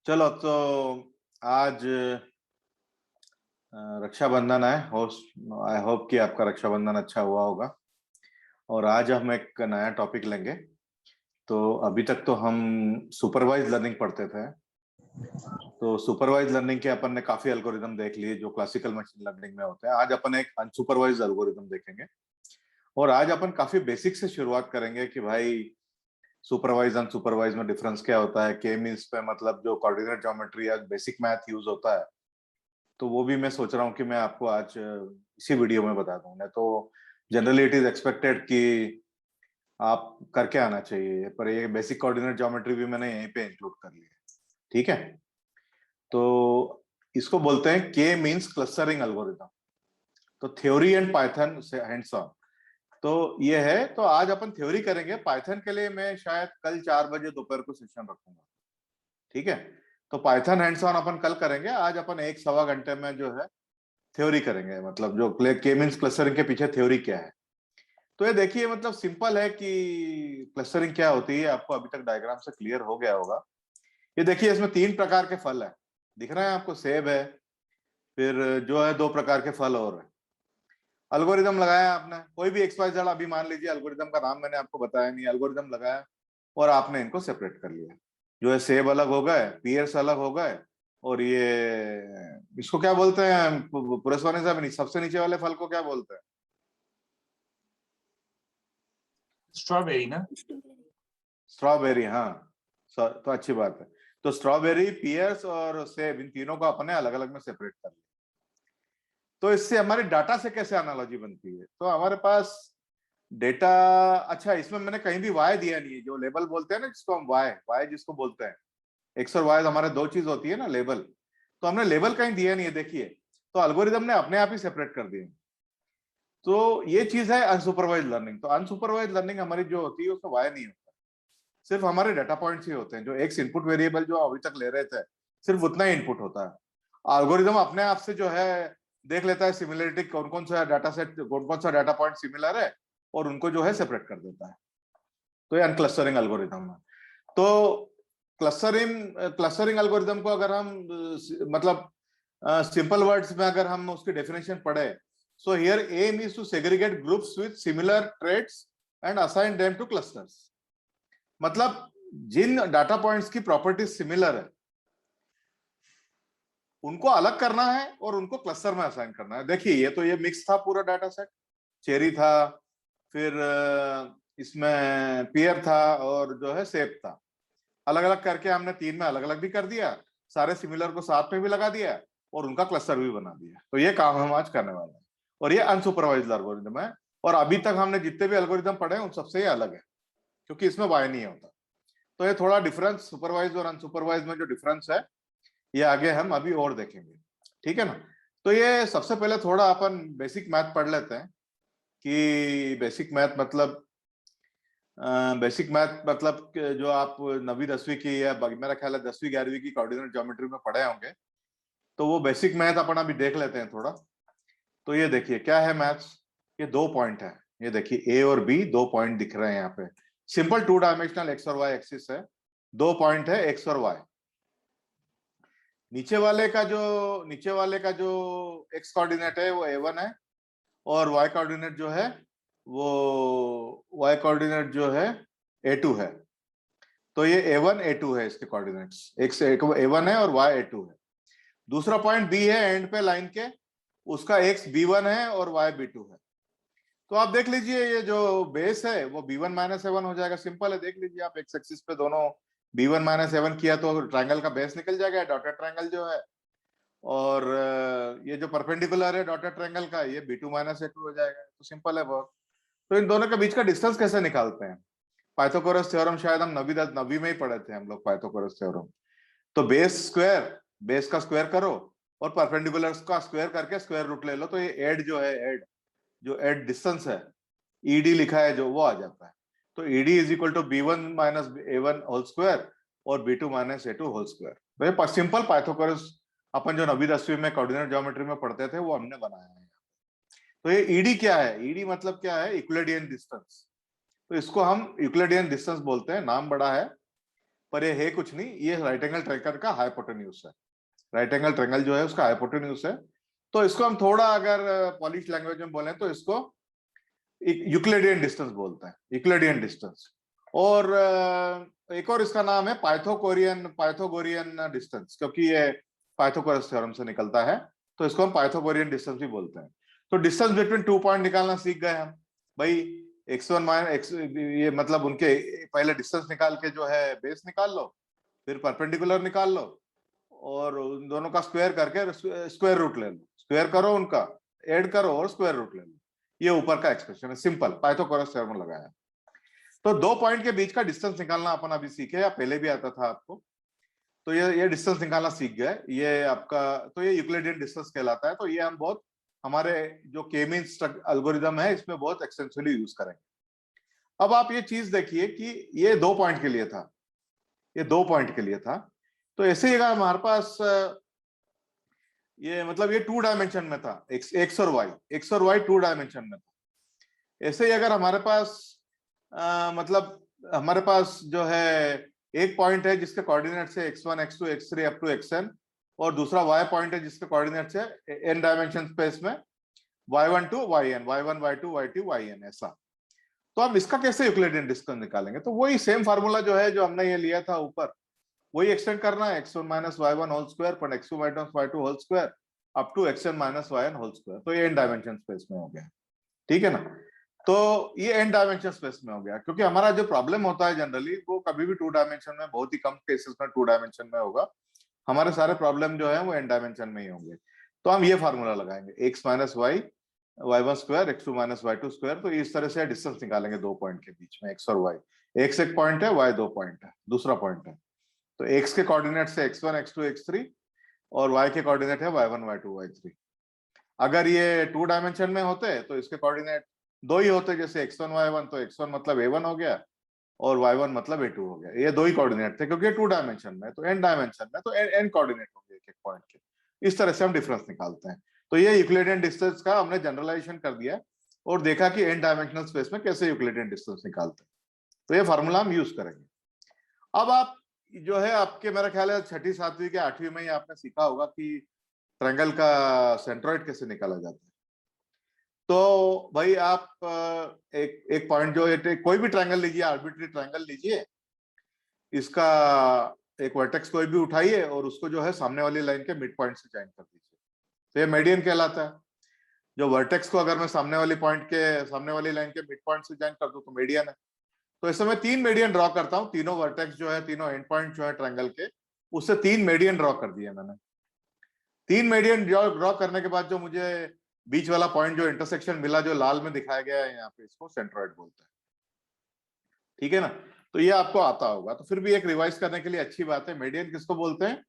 चलो तो आज रक्षाबंधन है। आई होप कि आपका रक्षाबंधन अच्छा हुआ होगा। और आज हम एक नया टॉपिक लेंगे। तो अभी तक तो हम सुपरवाइज लर्निंग पढ़ते थे। तो सुपरवाइज लर्निंग के अपन ने काफी एल्गोरिदम देख लिए जो क्लासिकल मशीन लर्निंग में होते हैं। आज अपन एक अनसुपरवाइज एल्गोरिदम देखेंगे। और आज अपन काफी बेसिक से शुरुआत करेंगे कि भाई सुपरवाइज अनसुपरवाइज में डिफरेंस क्या होता है। के मींस पे मतलब जो कोऑर्डिनेट ज्योमेट्री या बेसिक मैथ यूज होता है, तो वो भी मैं सोच रहा हूँ कि मैं आपको आज इसी वीडियो में बता दूं। तो जनरली इट इज एक्सपेक्टेड कि आप करके आना चाहिए, पर ये बेसिक कोऑर्डिनेट ज्योमेट्री भी मैंने यहीं पे इंक्लूड कर लिया है। ठीक है, तो इसको बोलते हैं के मींस क्लस्टरिंग एल्गोरिथम। तो थ्योरी एंड पाइथन से हैंड्स ऑन तो ये है। तो आज अपन थ्योरी करेंगे। पाइथन के लिए मैं शायद कल 4 बजे दोपहर को सेशन रखूंगा। ठीक है, तो पाइथन हैंड्स ऑन अपन कल करेंगे। आज अपन 1 सवा घंटे में जो है थ्योरी करेंगे, मतलब जो के मींस क्लस्टरिंग के पीछे थ्योरी क्या है। तो ये देखिए, मतलब सिंपल है कि क्लस्टरिंग क्या होती है। आपको अभी तक डायग्राम से क्लियर हो गया होगा। ये देखिए, इसमें 3 प्रकार के फल है, दिख रहे हैं आपको। सेब है, फिर जो है 2 प्रकार के फल और है। एल्गोरिदम लगाया आपने, कोई भी एक्स वाई जेड, अभी मान लीजिए एल्गोरिदम का नाम मैंने आपको बताया नहीं, एल्गोरिदम लगाया और आपने इनको सेपरेट कर लिया। जो है सेब अलग हो गए, पियर्स अलग हो गए, और ये इसको क्या बोलते हैं पुरस्वानी साहब, सबसे नीचे वाले फल को क्या बोलते हैं? स्ट्रॉबेरी ना? स्ट्रॉबेरी, हाँ। तो अच्छी बात है। तो स्ट्रॉबेरी, पियर्स और सेब, इन तीनों को अपने अलग अलग में सेपरेट कर लिया। तो इससे हमारी डाटा से कैसे एनालॉजी बनती है? तो हमारे पास डेटा, अच्छा इसमें मैंने कहीं भी वाई दिया नहीं है। जो लेबल बोलते हैं ना, जिसको हम वाई वाई जिसको बोलते हैं, एक्स और वाई हमारे दो चीज होती है ना, लेबल। तो हमने लेबल कहीं दिया नहीं है, देखिए। तो एल्गोरिदम ने अपने आप ही सेपरेट कर दिए। तो ये चीज है अनसुपरवाइज लर्निंग। तो अनसुपरवाइज लर्निंग हमारी जो होती है उसमें वाई नहीं होता, सिर्फ हमारे डाटा पॉइंट्स ही होते हैं। जो एक्स इनपुट वेरिएबल जो अभी तक ले रहे थे, सिर्फ उतना ही इनपुट होता है। एल्गोरिदम अपने आप से जो है देख लेता है सिमिलरिटी, कौन कौन सा डाटा सेट, कौन कौन सा डाटा पॉइंट सिमिलर है, और उनको जो है सेपरेट कर देता है। तो ये अनक्लस्टरिंग एल्गोरिदम है। तो क्लस्टरिंग एल्गोरिदम को अगर हम मतलब सिंपल वर्ड्स में अगर हम उसकी डेफिनेशन पढ़े, so here aim is to segregate groups with similar traits and assign them to clusters. मतलब जिन डाटा पॉइंट्स की प्रॉपर्टीज सिमिलर है उनको अलग करना है और उनको क्लस्टर में असाइन करना है। देखिए, ये मिक्स था पूरा डाटा सेट। चेरी था, फिर इसमें पियर था, और जो है सेब था। अलग अलग करके हमने 3 में अलग अलग भी कर दिया, सारे सिमिलर को साथ में भी लगा दिया, और उनका क्लस्टर भी बना दिया। तो ये काम हम आज करने वाले हैं, और ये अनसुपरवाइज्ड एल्गोरिदम है। और अभी तक हमने जितने भी एल्गोरिदम पढ़े हैं उन सबसे ये अलग है, क्योंकि इसमें वाई नहीं होता। तो ये थोड़ा डिफरेंस, सुपरवाइज और अनसुपरवाइज में जो डिफरेंस है, ये आगे हम अभी और देखेंगे। ठीक है ना? तो ये सबसे पहले थोड़ा अपन बेसिक मैथ पढ़ लेते हैं कि बेसिक मैथ मतलब जो आप 9वीं 10वीं की या मेरा ख्याल है 10वीं 11वीं की कोऑर्डिनेट ज्योमेट्री में पढ़े होंगे, तो वो बेसिक मैथ अपन अभी देख लेते हैं थोड़ा। तो ये देखिए क्या है मैथ्स। ये 2 पॉइंट है, ये देखिए ए और बी, 2 पॉइंट दिख रहे हैं यहाँ पे। सिंपल 2 डायमेंशनल एक्स और वाई एक्सिस है। 2 पॉइंट है एक्स और वाई। नीचे वाले का जो एक्स कोऑर्डिनेट है वो a1 है, और वाई कोऑर्डिनेट जो है a2 है। तो ये a1 a2 है, इसके कोऑर्डिनेट्स एक्स a1 है और y a2 है। दूसरा पॉइंट बी है एंड पे लाइन के, उसका x b1 है और y b2 है। तो आप देख लीजिए, ये जो बेस है वो b1 माइनस a1 हो जाएगा। सिंपल है, देख लीजिए आप एक्स एक्सिस पे दोनों b1 माइनस a1 किया तो ट्राइंगल का बेस निकल जाएगा, डॉटेड ट्राइंगल जो है। और ये जो परपेंडिकुलर है डॉटेड ट्रायंगल का, ये b2 माइनस a2 हो जाएगा। तो सिंपल है बहुत। तो इन दोनों के बीच का डिस्टेंस कैसे निकालते हैं? पाइथागोरस थ्योरम शायद हम 9वीं में ही पढ़े थे हम लोग, पाइथागोरस थ्योरम। तो बेस का स्क्वायर करो और परपेंडिकुलर का स्क्वायर करके स्क्वायर रूट ले लो, तो ये एड डिस्टेंस है, ईडी लिखा है जो, वो आ जाता है। तो ED is equal to b1 minus a1 whole square और b2 minus a2 whole square. तो ये सिंपल पाइथागोरस अपन जो 9वीं 10वीं में कोऑर्डिनेट ज्योमेट्री में पढ़ते थे वो हमने बनाया है। तो ये ईडी क्या है? ईडी मतलब क्या है? Euclidean distance. तो इसको हम यूक्लिडियन डिस्टेंस बोलते हैं, नाम बड़ा है। पर ये है कुछ नहीं, ये राइट एंगल ट्रायंगल का हाइपोटेन्यूज है। राइट एंगल ट्रायंगल जो है उसका हाइपोटेन्यूज है। तो इसको हम थोड़ा अगर पॉलिश लैंग्वेज में बोलें तो इसको यूक्लिडियन डिस्टेंस बोलते हैं, यूक्लिडियन डिस्टेंस। और एक और इसका नाम है पाइथागोरियन डिस्टेंस, क्योंकि ये पाइथागोरस थ्योरम से निकलता है, तो इसको हम पाइथागोरियन डिस्टेंस भी बोलते हैं। तो डिस्टेंस बिटवीन 2 पॉइंट निकालना सीख गए हम भाई। x1 माइनस ये मतलब उनके पहले डिस्टेंस निकाल के जो है बेस निकाल लो, फिर परपेंडिकुलर निकाल लो, और उन दोनों का स्क्वायर करके स्क्वायर रूट ले लो, स्क्वायर करो उनका, ऐड करो और स्क्वायर रूट ले लो। ये ऊपर का एक्सप्रेशन है, सिंपल पाइथागोरस थ्योरम लगाया। तो 2 पॉइंट के बीच का डिस्टेंस निकालना अपन अभी सीखे, या पहले भी आता था आपको। तो ये डिस्टेंस निकालना सीख गए, ये आपका, तो ये यूक्लिडियन डिस्टेंस कहलाता है। तो ये हम बहुत हमारे जो के मींस एल्गोरिथम है इसमें बहुत एक्सटेंसिवली यूज करेंगे। अब आप ये चीज देखिए कि ये 2 पॉइंट के लिए था, ये 2 पॉइंट के लिए था। तो ऐसे ही अगर हमारे पास ये मतलब ये 2 डायमेंशन में था, एक्स और वाई 2 डायमेंशन में था। ऐसे ही अगर हमारे पास मतलब हमारे पास जो है एक पॉइंट है जिसके कोऑर्डिनेट्स है x1 x2 x3 up to xn, और दूसरा y पॉइंट है जिसके कोऑर्डिनेट्स है n डायमेंशन स्पेस में y1 to yn, y1 y2 y2 yn, ऐसा। तो हम इसका कैसे यूक्लिडियन डिस्टेंस निकालेंगे? तो वही सेम फार्मूला जो है जो हमने ये लिया था ऊपर, वही एक्सटेंड करना है, x1 minus y1 whole square पर x2 minus y2 whole square up to xn minus yn whole square. तो ये n डायमेंशन स्पेस में हो गया, ठीक है ना। तो ये n डायमेंशन स्पेस में हो गया, क्योंकि हमारा जो प्रॉब्लम होता है जनरली वो कभी भी 2 डायमेंशन में, बहुत ही कम केसेस में 2 डायमेंशन में होगा। हमारे सारे प्रॉब्लम जो है वो n डायमेंशन में ही होंगे। तो हम ये फार्मूला लगाएंगे, x minus y y1 square x2 minus y2 square. तो इस तरह से डिस्टेंस निकालेंगे 2 पॉइंट के बीच में, x और y। x एक पॉइंट है, y 2 पॉइंट है, दूसरा पॉइंट है। तो x के कोऑर्डिनेट से x1 x2 x3, और y के कोऑर्डिनेट है y1 y2 y3। अगर ये 2 डायमेंशन में होते तो इसके कोऑर्डिनेट 2 ही होते, जैसे x1 y1, तो x1 मतलब a1 हो गया और y1 मतलब a2 हो गया। ये 2 ही कोऑर्डिनेट थे, क्योंकि 2 डायमेंशन में, तो n डायमेंशन में तो n कोऑर्डिनेट होंगे एक एक पॉइंट के। इस तरह से हम डिफरेंस निकालते हैं। तो ये यूक्लिडियन डिस्टेंस का हमने जनरलाइजेशन कर दिया और देखा कि n डायमेंशनल स्पेस में कैसे यूक्लिडियन डिस्टेंस निकालते हैं। तो ये फार्मूला हम यूज करेंगे। अब आप जो है आपके, मेरा ख्याल है 6वीं 7वीं के 8वीं में ही आपने सीखा होगा कि ट्रायंगल का सेंट्रोइड कैसे निकाला जाता है। तो भाई आप एक पॉइंट जो है, कोई भी ट्रायंगल लीजिए, आर्बिट्री ट्रायंगल लीजिए, इसका एक वर्टेक्स कोई भी उठाइए और उसको जो है सामने वाली लाइन के मिड पॉइंट से ज्वाइन कर दीजिए, तो ये मेडियन कहलाता है। जो वर्टेक्स को अगर मैं सामने वाली लाइन के मिड पॉइंट से ज्वाइन कर दूं तो मेडियन है। तो इस समय 3 मेडियन ड्रॉ करता हूं, तीनों वर्टेक्स जो है, तीनों एंड पॉइंट जो है ट्रायंगल के, उससे 3 मेडियन ड्रॉ कर दिए मैंने। 3 मेडियन ड्रॉ करने के बाद जो मुझे बीच वाला पॉइंट जो इंटरसेक्शन मिला, जो लाल में दिखाया गया है यहाँ पे, इसको सेंट्रोइड बोलते हैं, ठीक है ना। तो ये आपको आता होगा, तो फिर भी एक रिवाइज करने के लिए अच्छी बात है। मेडियन किसको बोलते हैं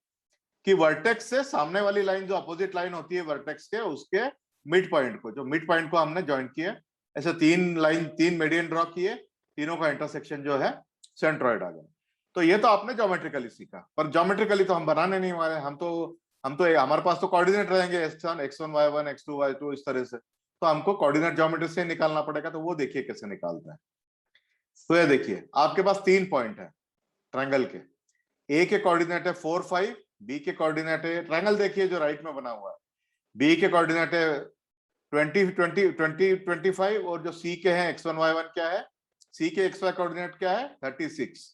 कि वर्टेक्स से सामने वाली लाइन, जो अपोजिट लाइन होती है वर्टेक्स के, उसके मिड पॉइंट को, जो मिड पॉइंट को हमने ज्वाइन किया, ऐसे 3 मेडियन ड्रॉ किए, तीनों का इंटरसेक्शन जो है सेंट्रोइड आ गया। तो ये तो आपने ज्योमेट्रिकली सीखा, पर ज्योमेट्रिकली तो हम बनाने नहीं वाले। हम तो हमारे पास तो कोऑर्डिनेट रहेंगे x1 y1 x2 y2 इस तरह से, तो हमको कोऑर्डिनेट ज्योमेट्री से निकालना पड़ेगा। तो वो देखिए कैसे निकालते हैं। तो ये देखिए आपके पास 3 पॉइंट है ट्रायंगल के, ए के कोऑर्डिनेट है 4 5, बी के कोऑर्डिनेट है, ट्रायंगल देखिए जो राइट में बना हुआ है, बी के कोऑर्डिनेट है 20 20 20 25, और जो सी के हैं x1 y1 क्या है, सी के xy कोऑर्डिनेट क्या है 36।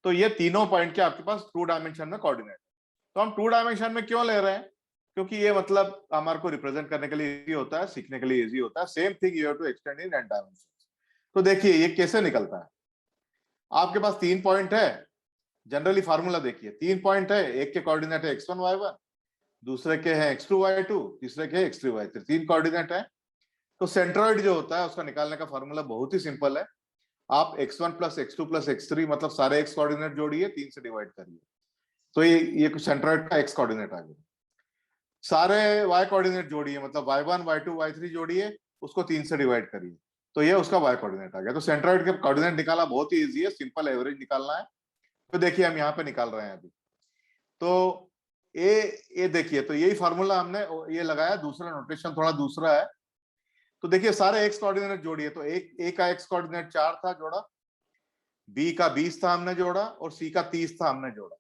तो ये तीनों पॉइंट के आपके पास 2 डायमेंशन में कोऑर्डिनेट। तो हम 2 डायमेंशन में क्यों ले रहे हैं? क्योंकि ये मतलब हमारे को रिप्रेजेंट करने के लिए इजी होता है, सीखने के लिए इजी होता है। Same thing you have to extend in n dimension. तो देखिए ये कैसे निकलता है। आपके पास 3 पॉइंट है, जनरली फार्मूला देखिए, 3 पॉइंट है, एक के कोऑर्डिनेट है x1 y1, दूसरे के हैं x2 y2, तीसरे के x3 y3, 3 कोऑर्डिनेट है। तो सेंट्रोइड जो होता है उसका निकालने का फार्मूला बहुत ही सिंपल है। आप x1 plus x2 plus x3 मतलब सारे x कोऑर्डिनेट जोड़िए, 3 से डिवाइड करिए, तो ये सेंट्रोइड का x कोऑर्डिनेट आ गया। सारे y कोऑर्डिनेट जोड़िए, मतलब y1 y2 y3 जोड़िए, उसको 3 से डिवाइड करिए, तो ये उसका y कोऑर्डिनेट आ गया। तो सेंट्रोइड के कोऑर्डिनेट निकालना बहुत ही इजी है, सिंपल एवरेज निकालना है। तो देखिए हम यहाँ पे निकाल रहे हैं अभी। तो ये देखिए, तो यही फार्मूला हमने ये लगाया, दूसरा नोटेशन थोड़ा दूसरा है। तो देखिए सारे x कोऑर्डिनेट जोड़िए, तो एक का x कोऑर्डिनेट 4 था, जोड़ा, बी का 20 था हमने जोड़ा और सी का 30 था हमने जोड़ा,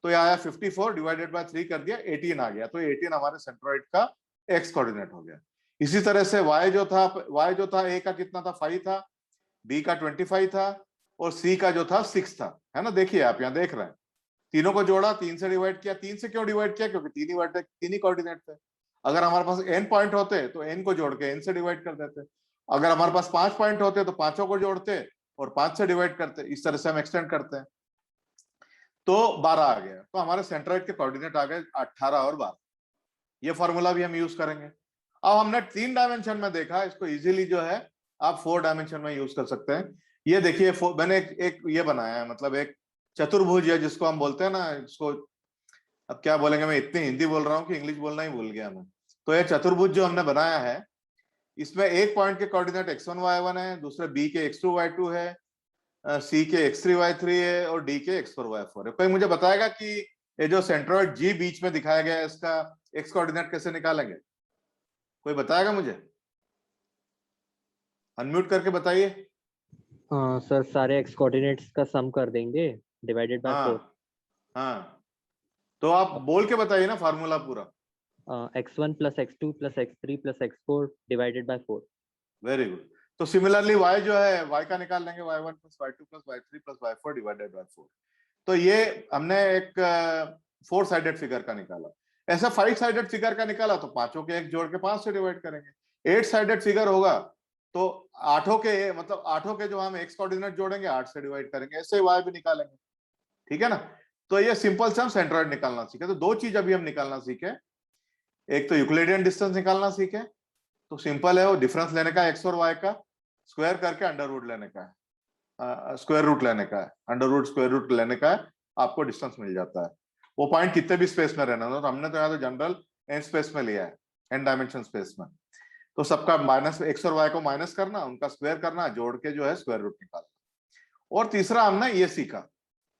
तो ये आया 54 डिवाइडेड बाय 3 कर दिया 18 आ गया। तो 18 हमारे सेंट्रोइड का एक्स कोऑर्डिनेट हो गया। इसी तरह से y जो था a का कितना था 5 था, b का 25 था और c का जो था 6 था, है ना। देखिए आप यहाँ देख रहे हैं, तीनों को जोड़ा, 3 से डिवाइड किया। 3 से क्यों डिवाइड किया? क्योंकि तीन ही कोऑर्डिनेट थे। अगर हमारे पास n पॉइंट होते तो n को जोड़ के n से डिवाइड कर देते। अगर हमारे पास 5 पॉइंट होते तो पांचों को जोड़ते और 5 से डिवाइड करते। इस तरह से हम एक्सटेंड करते हैं। तो 12 आ गया। तो हमारे सेंट्रोइड के कोऑर्डिनेट आ गए 18 और 12। ये फॉर्मूला भी हम यूज करेंगे। अब हमने 3 डायमेंशन में देखा, इसको इजीली जो है आप 4 डायमेंशन में यूज कर सकते हैं। ये देखिए मैंने एक ये बनाया है, मतलब एक चतुर्भुज है जिसको हम बोलते हैं ना, इसको अब क्या बोलेंगे, मैं इतनी हिंदी बोल रहा हूँ कि इंग्लिश बोलना ही भूल गया मैं। तो ये चतुर्भुज जो हमने बनाया है, इसमें एक पॉइंट के कोऑर्डिनेट x1 y1 है, दूसरे b के x2 y2 है, सी के x3 y3 है और डी के x4 y4 है। कोई मुझे बताएगा कि ये जो सेंट्रोइड जी बीच में दिखाया गया है, इसका एक्स कोऑर्डिनेट कैसे निकालेंगे? कोई बताएगा मुझे? अनम्यूट करके बताइए। सर सारे एक्स कोऑर्डिनेट्स का सम कर देंगे डिवाइडेड बाय 4। हाँ, तो आप बोल के बताइए ना फार्मूला पूरा। x1 + x2 + x3 + x4 divided by 4। Very good. तो सिमिलरली y जो है, y का निकाल लेंगे, y1 + y2 + y3 + y4 divided by 4। तो ये हमने एक 4 साइडेड फिगर का निकाला। ऐसा 5 साइडेड फिगर का निकाला तो पांचों के एक जोड़ के 5 से डिवाइड करेंगे। 8 साइडेड फिगर होगा तो आठों के जो हम एक्स कोऑर्डिनेट जोड़ेंगे 8 से डिवाइड करेंगे। ऐसे y भी निकालेंगे, ठीक है ना। तो ये सिंपल से हम सेंट्रोइड निकालना सीखे। तो दो चीज अभी हम निकालना सीखे, एक तो यूक्लिडियन डिस्टेंस निकालना सीखे। तो सिंपल है, वो डिफरेंस लेने का एक्स और वाई का, स्क्वायर करके अंडर रूट लेने का है, स्क्वायर रूट लेने का है, अंडर रूट स्क्वायर रूट लेने का है, आपको डिस्टेंस मिल जाता है। वो पॉइंट कितने भी स्पेस में रहना, तो हमने तो यहाँ तो जनरल एन स्पेस में लिया है, एन डायमेंशन स्पेस में। तो सबका माइनस एक्स और वाई को माइनस करना, उनका स्क्वायर करना, जोड़ के जो है स्क्वायर रूट निकालना। और तीसरा हमने ये सीखा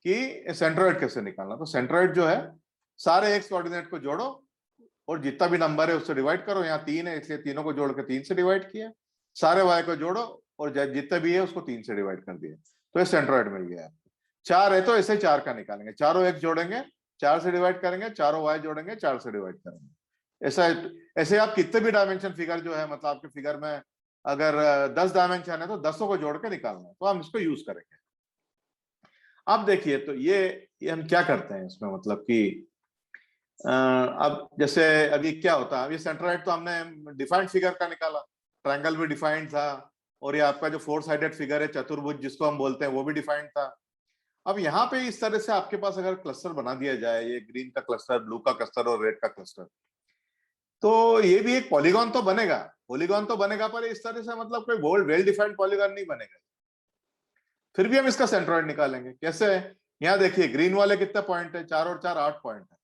कि सेंट्रोइड कैसे निकालना। तो सेंट्रोइड जो है, सारे एक्स कोऑर्डिनेट को जोड़ो और जितना भी नंबर है उससे डिवाइड करो। यहाँ 3 है इसलिए तीनों को जोड़ के 3 से डिवाइड किया। सारे वाई को जोड़ो और जितने भी है उसको 3 से डिवाइड कर दिया, तो ये सेंट्रोइड मिल गया। 4 है तो ऐसे 4 का निकालेंगे, चारों एक्स जोड़ेंगे 4 से डिवाइड करेंगे, चारों वाई जोड़ेंगे 4 से डिवाइड करेंगे। ऐसे आप कितने भी डायमेंशन फिगर जो है, मतलब आपके फिगर में अगर 10 डायमेंशन है तो 10 को जोड़ के निकालना है, तो हम इसको यूज करेंगे। अब देखिए, तो ये हम क्या करते हैं इसमें, मतलब कि अब जैसे अभी क्या होता है, ये सेंट्रोइड तो हमने डिफाइंड फिगर का निकाला, ट्रायंगल भी डिफाइंड था, और ये आपका जो 4 साइडेड फिगर है चतुर्भुज जिसको हम बोलते हैं, वो भी डिफाइंड था। अब यहाँ पे इस तरह से आपके पास अगर क्लस्टर बना दिया जाए, ये ग्रीन का क्लस्टर, ब्लू का क्लस्टर और रेड का क्लस्टर, तो ये भी एक पॉलीगॉन तो बनेगा। पर इस तरह से मतलब कोई वेल डिफाइंड पॉलीगॉन नहीं बनेगा। फिर भी हम इसका सेंट्रोइड निकालेंगे। कैसे? यहाँ देखिए, ग्रीन वाले कितने पॉइंट है, 4 और 4 8 पॉइंट है।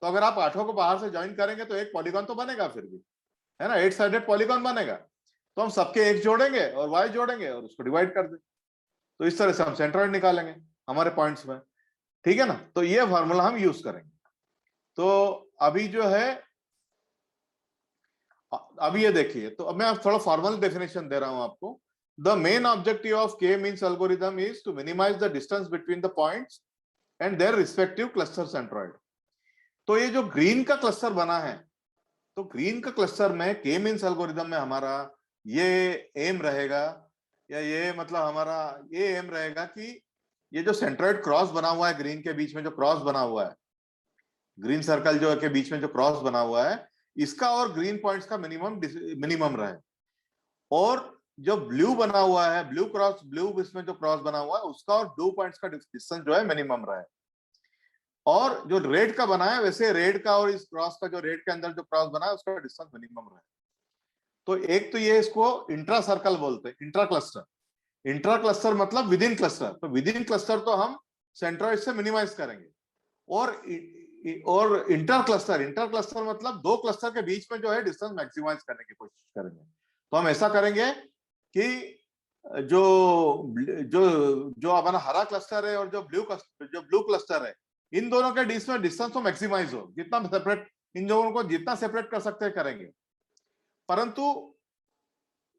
तो अगर आप आठों को बाहर से ज्वाइन करेंगे तो एक पॉलीगॉन तो बनेगा फिर भी, है ना, 8 साइडेड पॉलीगॉन बनेगा। तो हम सबके एक जोड़ेंगे और वाई जोड़ेंगे और उसको डिवाइड कर देंगे। तो इस तरह से हम सेंट्रोइड निकालेंगे हमारे पॉइंट्स में, ठीक है ना। तो ये फॉर्मूला हम यूज करेंगे। तो अभी जो है, अभी ये देखिए, तो अब मैं थोड़ा फॉर्मल डेफिनेशन दे रहा हूं आपको। The main objective of K means algorithm is to minimise the distance between the points and their respective cluster centroid. तो ये जो ग्रीन का क्लस्टर बना है, तो ग्रीन का क्लस्टर में के मीन्स एल्गोरिथम में हमारा ये एम रहेगा, या ये मतलब हमारा ये एम रहेगा कि ये जो सेंट्रोइड क्रॉस बना हुआ है, ग्रीन के बीच में जो क्रॉस बना हुआ है, ग्रीन सर्कल जो के बीच में जो क्रॉस बना हुआ है, इसका और ग्रीन पॉइंट्स का मिनिमम रहे। और जो ब्लू बना हुआ है, ब्लू इसमें जो क्रॉस बना हुआ है, उसका और ब्लू पॉइंट्स का डिस्टेंस जो है मिनिमम रहे। और जो रेड का बना है, वैसे रेड का और इस क्रॉस का, जो रेड के अंदर जो क्रॉस बना है, उसका डिस्टेंस मिनिमम रहे। तो एक तो ये इसको इंट्रा सर्कल बोलते हैं, इंट्रा क्लस्टर मतलब विद इन क्लस्टर। तो विद इन क्लस्टर तो हम सेंट्रोइड से मिनिमाइज करेंगे। और इंटर क्लस्टर मतलब दो क्लस्टर के बीच में जो है डिस्टेंस मैक्सिमाइज करने की कोशिश करेंगे। तो हम ऐसा करेंगे कि जो जो जो हमारा हरा क्लस्टर है और जो ब्लू क्लस्टर है, इन दोनों के बीच में डिस्टेंस तो मैक्सिमाइज हो, जितना सेपरेट, इन दोनों को जितना सेपरेट कर सकते हैं करेंगे। परंतु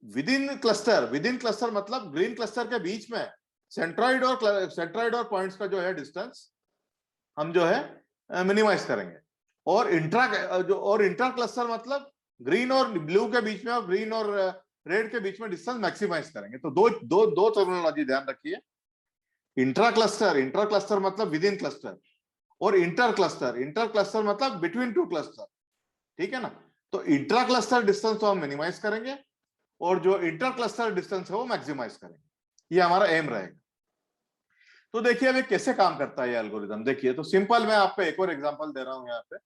विद इन क्लस्टर मतलब ग्रीन क्लस्टर के बीच में सेंट्रॉइड और पॉइंट्स का जो है डिस्टेंस हम जो है मिनिमाइज करेंगे। और इंट्रा क्लस्टर मतलब ग्रीन और ब्लू के बीच में और ग्रीन और रेड के बीच में डिस्टेंस मैक्सिमाइज करेंगे। तो दो टर्मिनोलॉजी ध्यान रखिए। इंट्रा क्लस्टर मतलब विद इन क्लस्टर, और इंटर क्लस्टर मतलब बिटवीन टू क्लस्टर, ठीक है ना। तो इंट्रा क्लस्टर डिस्टेंस तो हम मिनिमाइज करेंगे और जो इंटर क्लस्टर डिस्टेंस है वो मैक्सिमाइज करेंगे। ये हमारा एम रहेगा। तो देखिए अभी कैसे काम करता है ये एल्गोरिदम। देखिए तो सिंपल, मैं आपको एक और एग्जांपल दे रहा हूं। यहाँ पे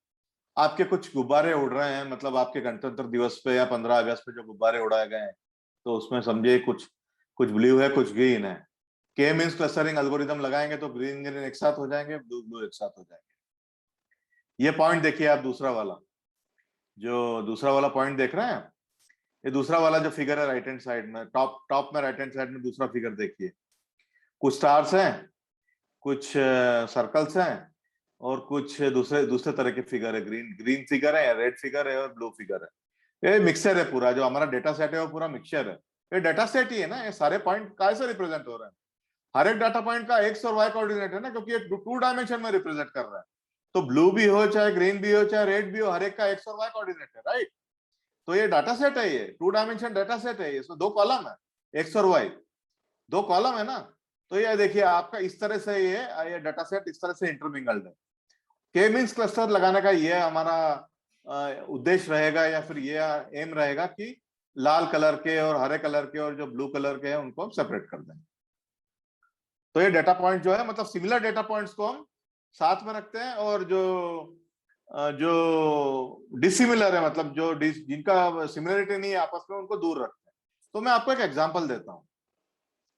आपके कुछ गुब्बारे उड़ रहे हैं, मतलब आपके गणतंत्र दिवस पे या 15 अगस्त पे जो गुब्बारे उड़ाए गए हैं, तो उसमें समझिए कुछ ब्लू है, कुछ ग्रीन है। के मींस क्लस्टरिंग एल्गोरिदम लगाएंगे तो ग्रीन ग्रीन एक साथ हो जाएंगे, ब्लू ब्लू एक साथ हो जाएंगे। ये पॉइंट देखिए आप, दूसरा वाला पॉइंट देख रहे हैं। ये दूसरा वाला जो फिगर है राइट हैंड साइड में, टॉप में राइट हैंड साइड में दूसरा फिगर देखिए। कुछ स्टार्स हैं, कुछ सर्कल्स हैं, और कुछ दूसरे तरह के फिगर है। ग्रीन फिगर है, रेड फिगर है और ब्लू फिगर है। ये मिक्सचर है पूरा, जो हमारा डेटा सेट है वो पूरा मिक्सचर है। ये डेटा सेट ही है ना, ये सारे पॉइंट कैसे रिप्रेजेंट हो रहे हैं। हर एक डाटा पॉइंट का एक्स और वाई कोऑर्डिनेट है ना, क्योंकि ये 2 डायमेंशन में रिप्रेजेंट कर रहा है। तो ब्लू भी हो, चाहे ग्रीन भी हो, चाहे रेड भी हो, हर एक का एक्स और वाई कोऑर्डिनेट है, राइट। तो ये डाटा सेट है, ये 2 डायमेंशन डाटा सेट है। इसमें 2 कॉलम है, एक्स और वाई 2 कॉलम है ना। तो ये देखिए आपका इस तरह से ये डाटा सेट इस तरह से इंटरमिंगल्ड है। के मींस क्लस्टर लगाने का ये हमारा उद्देश्य रहेगा, या फिर ये एम रहेगा कि लाल कलर के और हरे कलर के और जो ब्लू कलर के हैं उनको हम सेपरेट कर दें। तो ये डेटा पॉइंट जो है, मतलब सिमिलर डेटा पॉइंट्स को हम साथ में रखते हैं, और जो डिसिमिलर है, मतलब जिनका सिमिलरिटी नहीं है आपस में, उनको दूर रखते हैं। तो मैं आपको एक एग्जांपल देता हूं।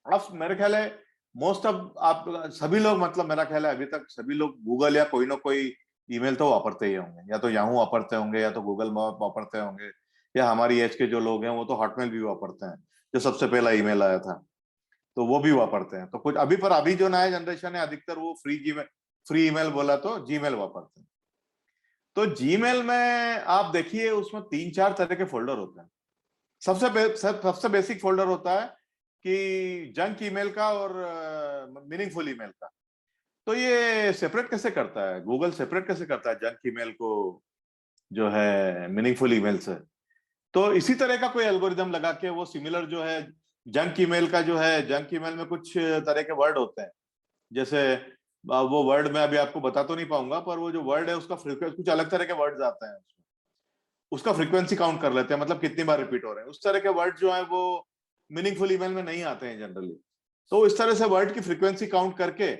अब मेरे ख्याल है मोस्ट ऑफ आप सभी लोग, मतलब मेरा ख्याल है अभी तक सभी लोग गूगल या कोई ना कोई ईमेल तो वापरते ही होंगे, या तो याहू वापरते होंगे, या तो गूगल वापरते होंगे, या हमारी एज के जो लोग हैं वो तो हॉटमेल भी वापरते हैं, जो सबसे पहला ईमेल आया था तो वो भी वापरते हैं। तो कुछ अभी जो नया जनरेशन है अधिकतर वो फ्री ईमेल बोला तो जीमेल वापरते हैं। तो जीमेल में आप देखिए उसमें 3-4 तरह के फोल्डर होते हैं। सबसे बेसिक फोल्डर होता है कि जंक ईमेल का और मीनिंगफुल ईमेल का। तो ये सेपरेट कैसे करता है, गूगल सेपरेट कैसे करता है जंक ईमेल को जो है मीनिंगफुल ईमेल से। तो इसी तरह का कोई एल्गोरिदम लगा के वो सिमिलर जो है जंक ईमेल का, जो है जंक ईमेल में कुछ तरह के वर्ड होते हैं, जैसे वो वर्ड मैं अभी आपको बता तो नहीं पाऊंगा, पर वो जो वर्ड है उसका फ्रीक्वेंसी, कुछ अलग तरह के वर्ड्स आते हैं उसमें, उसका फ्रीक्वेंसी काउंट कर लेते हैं, मतलब कितनी बार रिपीट हो रहे हैं। उस तरह के वर्ड जो है वो मीनिंगफुल ईमेल में नहीं आते हैं जनरली। तो इस तरह से वर्ड की फ्रीक्वेंसी काउंट करके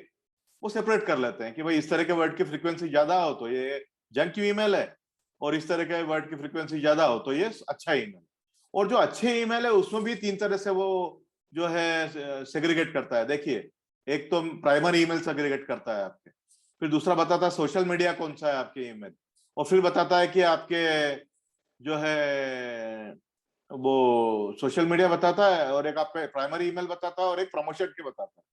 वो सेपरेट कर लेते हैं कि भाई इस तरह के वर्ड की फ्रीक्वेंसी ज्यादा हो तो ये जंक ईमेल है, और इस तरह के वर्ड की फ्रीक्वेंसी ज्यादा हो तो ये अच्छा ईमेल। और जो अच्छे ईमेल है उसमें भी 3 तरह से वो जो है सेग्रीगेट करता है। देखिए, एक तो प्राइमरी ईमेल सेग्रीगेट करता है आपके, फिर दूसरा बताता है सोशल मीडिया कौन सा है आपके ईमेल, और फिर बताता है कि आपके जो है वो सोशल मीडिया बताता है, और एक आपका प्राइमरी ईमेल बताता है, और एक प्रमोशन के बताता है।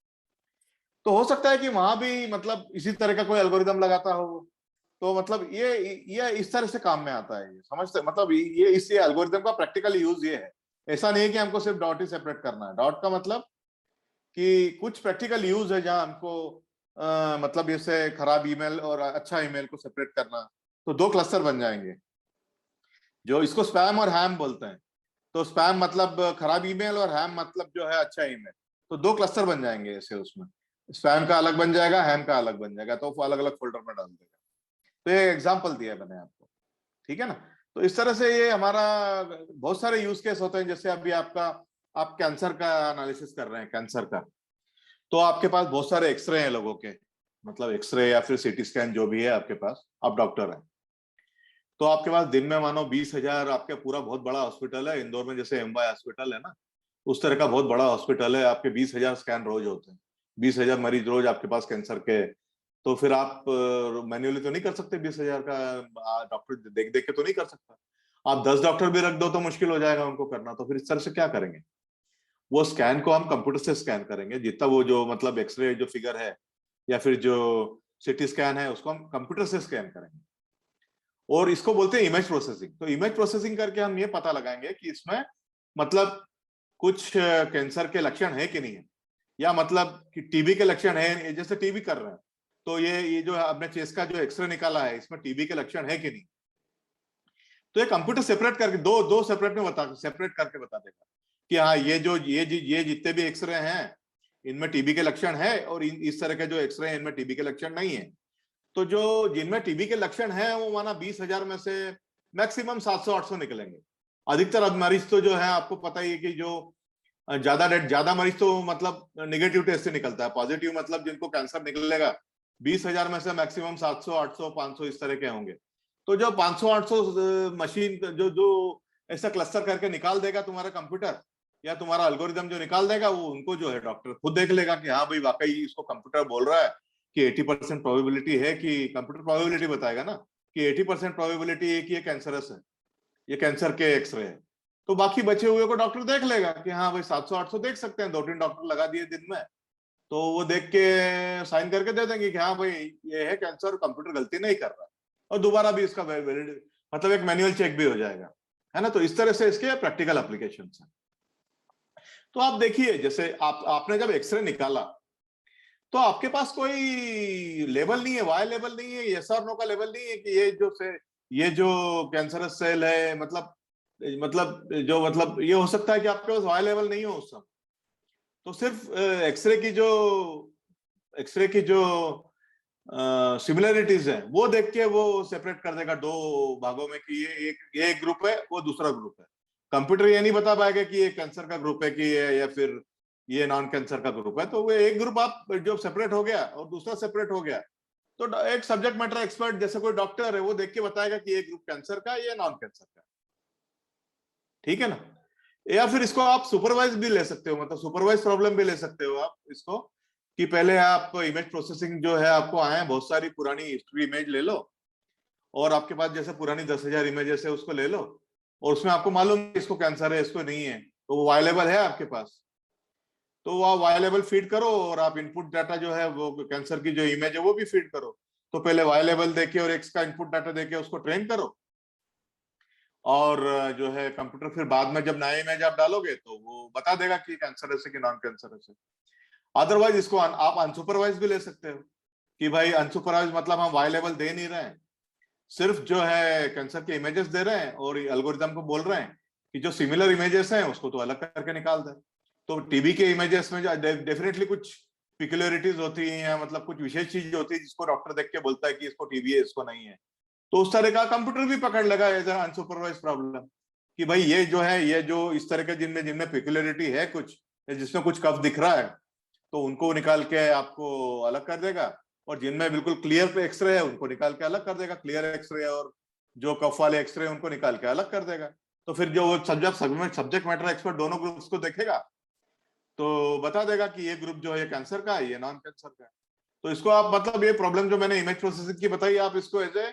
तो हो सकता है कि वहां भी मतलब इसी तरह का कोई एल्गोरिदम लगाता हो। तो मतलब ये इस तरह से काम में आता है, ये समझते, मतलब ये इस एल्गोरिदम का प्रैक्टिकल यूज ये है। ऐसा नहीं है कि हमको सिर्फ डॉट ही सेपरेट करना है। डॉट का मतलब कि कुछ प्रैक्टिकल यूज है जहां हमको मतलब जैसे खराब ईमेल और अच्छा ईमेल को सेपरेट करना। तो 2 क्लस्टर बन जाएंगे, जो इसको स्पैम और हैम बोलते हैं। तो स्पैम मतलब खराब ईमेल और हैम मतलब जो है अच्छा ईमेल। तो 2 क्लस्टर बन जाएंगे ऐसे, उसमें स्पैम का अलग बन जाएगा, हैम का अलग बन जाएगा, तो वो अलग अलग फोल्डर में डाल देगा। तो ये एग्जाम्पल दिया है मैंने आपको, ठीक है ना। तो इस तरह से ये हमारा बहुत सारे यूज केस होते हैं। जैसे अभी आप कैंसर का एनालिसिस कर रहे हैं, कैंसर का, तो आपके पास बहुत सारे एक्सरे हैं लोगों के, मतलब एक्सरे या फिर सीटी स्कैन जो भी है आपके पास, आप डॉक्टर हैं। तो आपके पास दिन में मानो 20,000, आपके पूरा बहुत बड़ा हॉस्पिटल है इंदौर में, जैसे एमवाई हॉस्पिटल है ना, उस तरह का बहुत बड़ा हॉस्पिटल है। आपके 20,000 स्कैन रोज होते हैं, 20,000 मरीज रोज आपके पास कैंसर के। तो फिर आप मैन्युअली तो नहीं कर सकते 20,000 का, डॉक्टर देख देख के तो नहीं कर सकता। आप 10 डॉक्टर भी रख दो तो मुश्किल हो जाएगा उनको करना। तो फिर इस तरह से क्या करेंगे, वो स्कैन को हम कंप्यूटर से स्कैन करेंगे। जितना वो जो मतलब एक्सरे जो फिगर है या फिर जो सिटी स्कैन है उसको हम कंप्यूटर से स्कैन करेंगे, और इसको बोलते हैं इमेज प्रोसेसिंग। तो इमेज प्रोसेसिंग करके हम ये पता लगाएंगे कि इसमें मतलब कुछ कैंसर के लक्षण है कि नहीं है। या मतलब कि टीबी के लक्षण है, जैसे टीबी कर रहे हैं तो ये जो आपने चेस्ट का जो एक्सरे निकाला है इसमें टीबी के लक्षण है कि नहीं, तो ये कंप्यूटर सेपरेट करके दो सेपरेट करके बता देगा कि हाँ ये जितने भी एक्सरे हैं इनमें टीबी के लक्षण है, और इस तरह के जो एक्सरे हैं इनमें टीबी के लक्षण नहीं है। तो जो जिनमें टीबी के लक्षण है वो माना 20,000 में से मैक्सिमम 700-800 निकलेंगे। अधिकतर अब मरीज तो जो है आपको पता ही है कि जो ज्यादा मरीज तो मतलब नेगेटिव टेस्ट से निकलता है, पॉजिटिव मतलब जिनको कैंसर निकलेगा 20,000 में से मैक्सिमम 700, 800, 500 इस तरह के होंगे। तो जो 500-800 मशीन जो ऐसा क्लस्टर करके निकाल देगा तुम्हारा कंप्यूटर या तुम्हारा एल्गोरिदम जो निकाल देगा, वो उनको जो है डॉक्टर खुद देख लेगा कि हाँ भाई वाकई इसको कंप्यूटर बोल रहा है कि 80% प्रोबेबिलिटी है, कि कंप्यूटर प्रोबेबिलिटी बताएगा ना कि 80% प्रोबेबिलिटी है कि ये कैंसरस है, ये कैंसर के एक्सरे है। तो बाकी बचे हुए को डॉक्टर देख लेगा कि हाँ भाई 700-800 देख सकते हैं, 2-3 डॉक्टर लगा दिए दिन में, तो वो देख के साइन करके दे देंगे कि हाँ भाई ये है कैंसर, कंप्यूटर गलती नहीं कर रहा, और दोबारा भी इसका मतलब एक मैनुअल चेक भी हो जाएगा, है ना। तो इस तरह से इसके प्रैक्टिकल एप्लीकेशन है। तो आप देखिए जैसे आपने जब एक्सरे निकाला तो आपके पास कोई लेवल नहीं है, वाई लेवल नहीं है, यस और नो का लेवल नहीं है कि ये जो कैंसरस सेल है, मतलब ये हो सकता है कि आपके पास वाई लेवल नहीं हो उस समय। तो सिर्फ एक्सरे की जो सिमिलरिटीज है वो देख के वो सेपरेट कर देगा दो भागों में कि ये एक ग्रुप है, वो दूसरा ग्रुप है। कंप्यूटर ये नहीं बता पाएगा कि ये कैंसर का ग्रुप है कि या फिर ये नॉन कैंसर का ग्रुप है। तो वो एक ग्रुप आप जो सेपरेट हो गया और दूसरा सेपरेट हो गया, तो एक सब्जेक्ट मैटर एक्सपर्ट जैसे कोई डॉक्टर है वो देख के बताएगा कि ये ग्रुप कैंसर का या नॉन कैंसर का, ठीक है ना। या फिर इसको आप सुपरवाइज भी ले सकते हो, मतलब सुपरवाइज प्रॉब्लम भी ले सकते हो आप इसको, कि पहले आप इमेज प्रोसेसिंग जो है आपको आए बहुत सारी पुरानी हिस्ट्री इमेज ले लो, और आपके पास जैसे पुरानी 10,000 इमेजेस है उसको ले लो, और उसमें आपको मालूम है इसको कैंसर है इसको नहीं है, तो वो अवेलेबल है आपके पास, तो वो वाई लेवल फीड करो और आप इनपुट डाटा जो है वो कैंसर की जो इमेज है वो भी फीड करो। तो पहले वाई लेवल देके और एक्स का इनपुट डाटा देके उसको ट्रेन करो, और जो है कंप्यूटर फिर बाद में जब नया इमेज आप डालोगे तो वो बता देगा कि कैंसर है कि नॉन कैंसर है। अदरवाइज इसको आप अनसुपरवाइज भी ले सकते हो कि भाई अनसुपरवाइज मतलब हम वाई लेवल दे नहीं रहे हैं, सिर्फ जो है कैंसर के इमेजेस दे रहे हैं और एल्गोरिदम को बोल रहे हैं कि जो सिमिलर इमेजेस हैं उसको तो अलग करके निकाल दे। तो टीबी के इमेजेस में डेफिनेटली कुछ पिक्युलरिटीज होती है, मतलब कुछ विशेष चीज होती है जिसको डॉक्टर देख के बोलता है कि इसको टीबी है इसको नहीं है, तो उस तरह का कंप्यूटर भी पकड़ लेगा एज अनसुपरवाइज प्रॉब्लम कि भाई ये जो है ये जो इस तरह के जिनमें पिक्युलरिटी है कुछ, जिसमें कुछ कफ दिख रहा है तो उनको निकाल के आपको अलग कर देगा, और जिनमें बिल्कुल क्लियर एक्सरे है उनको निकाल के अलग कर देगा, क्लियर एक्सरे और जो कफ वाले एक्सरे उनको निकाल के अलग कर देगा। तो फिर जो वो सब्जेक्ट मैटर एक्सपर्ट दोनों ग्रुप्स को देखेगा तो बता देगा कि ये ग्रुप जो है कैंसर का है ये नॉन कैंसर का है। तो इसको आप मतलब ये प्रॉब्लम जो मैंने इमेज प्रोसेसिंग की बताई आप इसको एज ए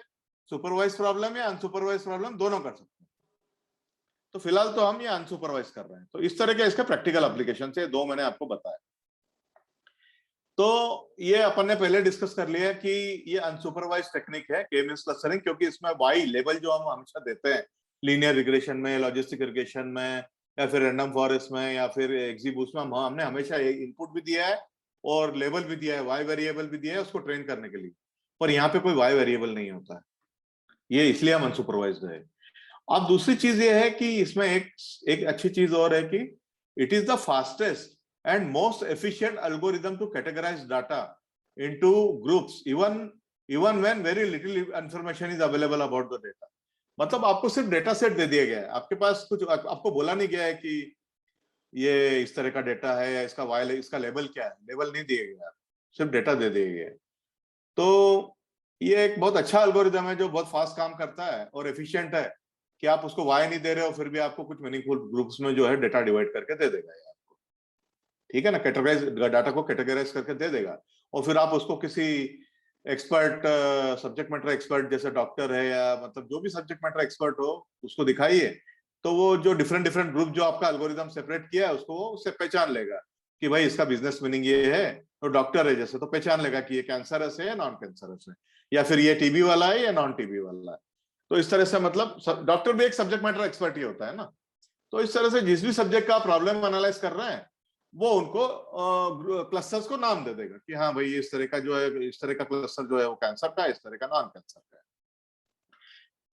सुपरवाइज प्रॉब्लम या अनसुपरवाइज प्रॉब्लम दोनों कर सकते हैं। तो फिलहाल तो हम ये अनसुपरवाइज कर रहे हैं। तो इस तरह के इसके प्रैक्टिकल एप्लीकेशन से दो मैंने आपको बताया। तो ये अपन ने पहले डिस्कस कर लिया कि ये अनसुपरवाइज टेक्निक है के मींस क्लस्टरिंग, क्योंकि इसमें वाई लेवल जो हम हमेशा देते हैं लीनियर रिग्रेशन में, लॉजिस्टिक रिग्रेशन में, या फिर रैंडम फॉरेस्ट में, या फिर एक्जीबूस्ट में हमने हमेशा इनपुट भी दिया है और लेवल भी दिया है, वाई वेरिएबल भी दिया है उसको ट्रेन करने के लिए, पर यहाँ पे कोई वाई वेरिएबल नहीं होता है, ये इसलिए हम अनसुपरवाइज्ड है। अब दूसरी चीज ये है कि इसमें एक अच्छी चीज और है कि it is the fastest and most efficient algorithm to categorize data into groups even when very little information is available about the data। मतलब आपको सिर्फ डेटा सेट दे दिया गया है, आपके पास कुछ आपको बोला नहीं गया है कि ये इस तरह का डेटा है या इसका लेवल क्या है, लेवल नहीं दिया गया, सिर्फ डेटा दे दिया गया है। तो ये एक बहुत अच्छा एल्गोरिदम है जो बहुत फास्ट काम करता है और एफिशिएंट है कि आप उसको वाई नहीं दे रहे हो फिर भी आपको कुछ मीनिंगफुल ग्रुप्स में जो है डेटा डिवाइड करके दे देगा आपको, ठीक है ना, कैटेगराइज डाटा को कैटेगराइज करके दे देगा। और फिर आप उसको किसी एक्सपर्ट सब्जेक्ट मैटर एक्सपर्ट जैसे डॉक्टर है या मतलब जो भी सब्जेक्ट मैटर एक्सपर्ट हो उसको दिखाइए, तो वो जो डिफरेंट ग्रुप जो आपका एल्गोरिदम सेपरेट किया है उसको उससे पहचान लेगा कि भाई इसका बिजनेस मीनिंग ये है, तो डॉक्टर है जैसे तो पहचान लेगा कि ये कैंसरस है या नॉन कैंसरस है, या फिर ये टीबी वाला है या नॉन टीबी वाला है। तो इस तरह से मतलब डॉक्टर भी एक सब्जेक्ट मैटर एक्सपर्ट ही होता है ना। तो इस तरह से जिस भी सब्जेक्ट का प्रॉब्लम एनालाइज कर रहे हैं वो उनको क्लस्टर्स को नाम दे देगा कि हाँ भाई इस तरह का जो है, इस तरह का क्लस्टर जो है वो कैंसर का है, इस तरह का नॉन कैंसर का है।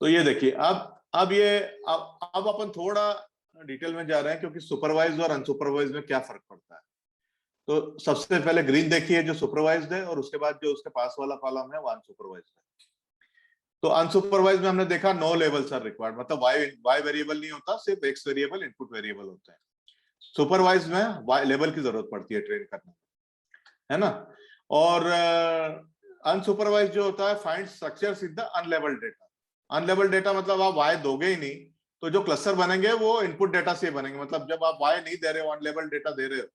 तो ये देखिए अब ये अब अपन थोड़ा डिटेल में जा रहे हैं, क्योंकि सुपरवाइज और अनसुपरवाइज में क्या फर्क पड़ता है। तो सबसे पहले ग्रीन देखिए जो सुपरवाइज्ड है, और उसके बाद जो उसके पास वाला कॉलम है वो अनसुपरवाइज्ड है। तो अनसुपरवाइज में हमने देखा नो लेवल्स आर रिक्वायर्ड, मतलब वाई वेरिएबल नहीं होता, सिर्फ एक्स वेरिएबल इनपुट वेरिएबल होते हैं। सुपरवाइज में वाई लेवल की जरूरत पड़ती है ट्रेन करने में, है ना। और अनसुपरवाइज जो होता है find structures in the unlabelled data. Unlabelled data मतलब आप वाई दोगे ही नहीं, तो जो क्लस्टर बनेंगे वो इनपुट डेटा से बनेंगे। मतलब जब आप वाई नहीं दे रहे हो, अनलेबल्ड डेटा दे रहे हो,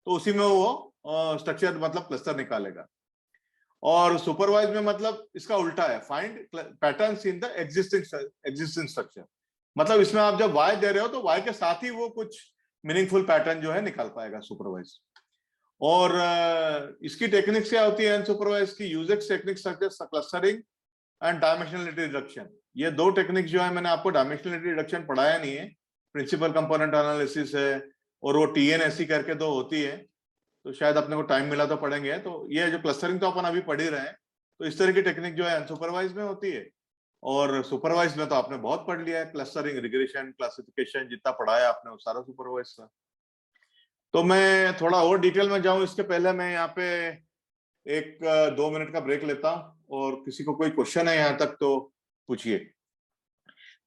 तो उसी में वो स्ट्रक्चर मतलब क्लस्टर निकालेगा। और सुपरवाइज में मतलब इसका उल्टा है, find patterns in the existing structure. मतलब इसमें आप जब वाई दे रहे हो तो वाई के साथ ही वो कुछ मीनिंगफुल पैटर्न जो है निकाल पाएगा सुपरवाइज। और इसकी टेक्निक्स क्या होती है अनसुपरवाइज की? यूजेक्स technique clustering and dimensionality reduction. ये दो टेक्निक जो है, मैंने आपको डायमेंशनलिटी रिडक्शन पढ़ाया नहीं है, प्रिंसिपल कंपोनेंट एनालिसिस है, और वो TNSE करके दो होती है, तो शायद अपने को टाइम मिला तो पढ़ेंगे। तो ये जो क्लस्टरिंग तो अपन अभी पढ़ ही रहे हैं, तो इस तरह की टेक्निक जो है अनसुपरवाइज में होती है, और सुपरवाइज में तो आपने बहुत पढ़ लिया है, क्लस्टरिंग, रिग्रेशन, क्लासिफिकेशन, जितना पढ़ाया आपने वो सारा सुपरवाइज था। तो मैं थोड़ा और डिटेल में जाऊं इसके पहले मैं यहाँ पे एक 2 मिनट का ब्रेक लेता हूं, और किसी को कोई क्वेश्चन है यहाँ तक तो पूछिए।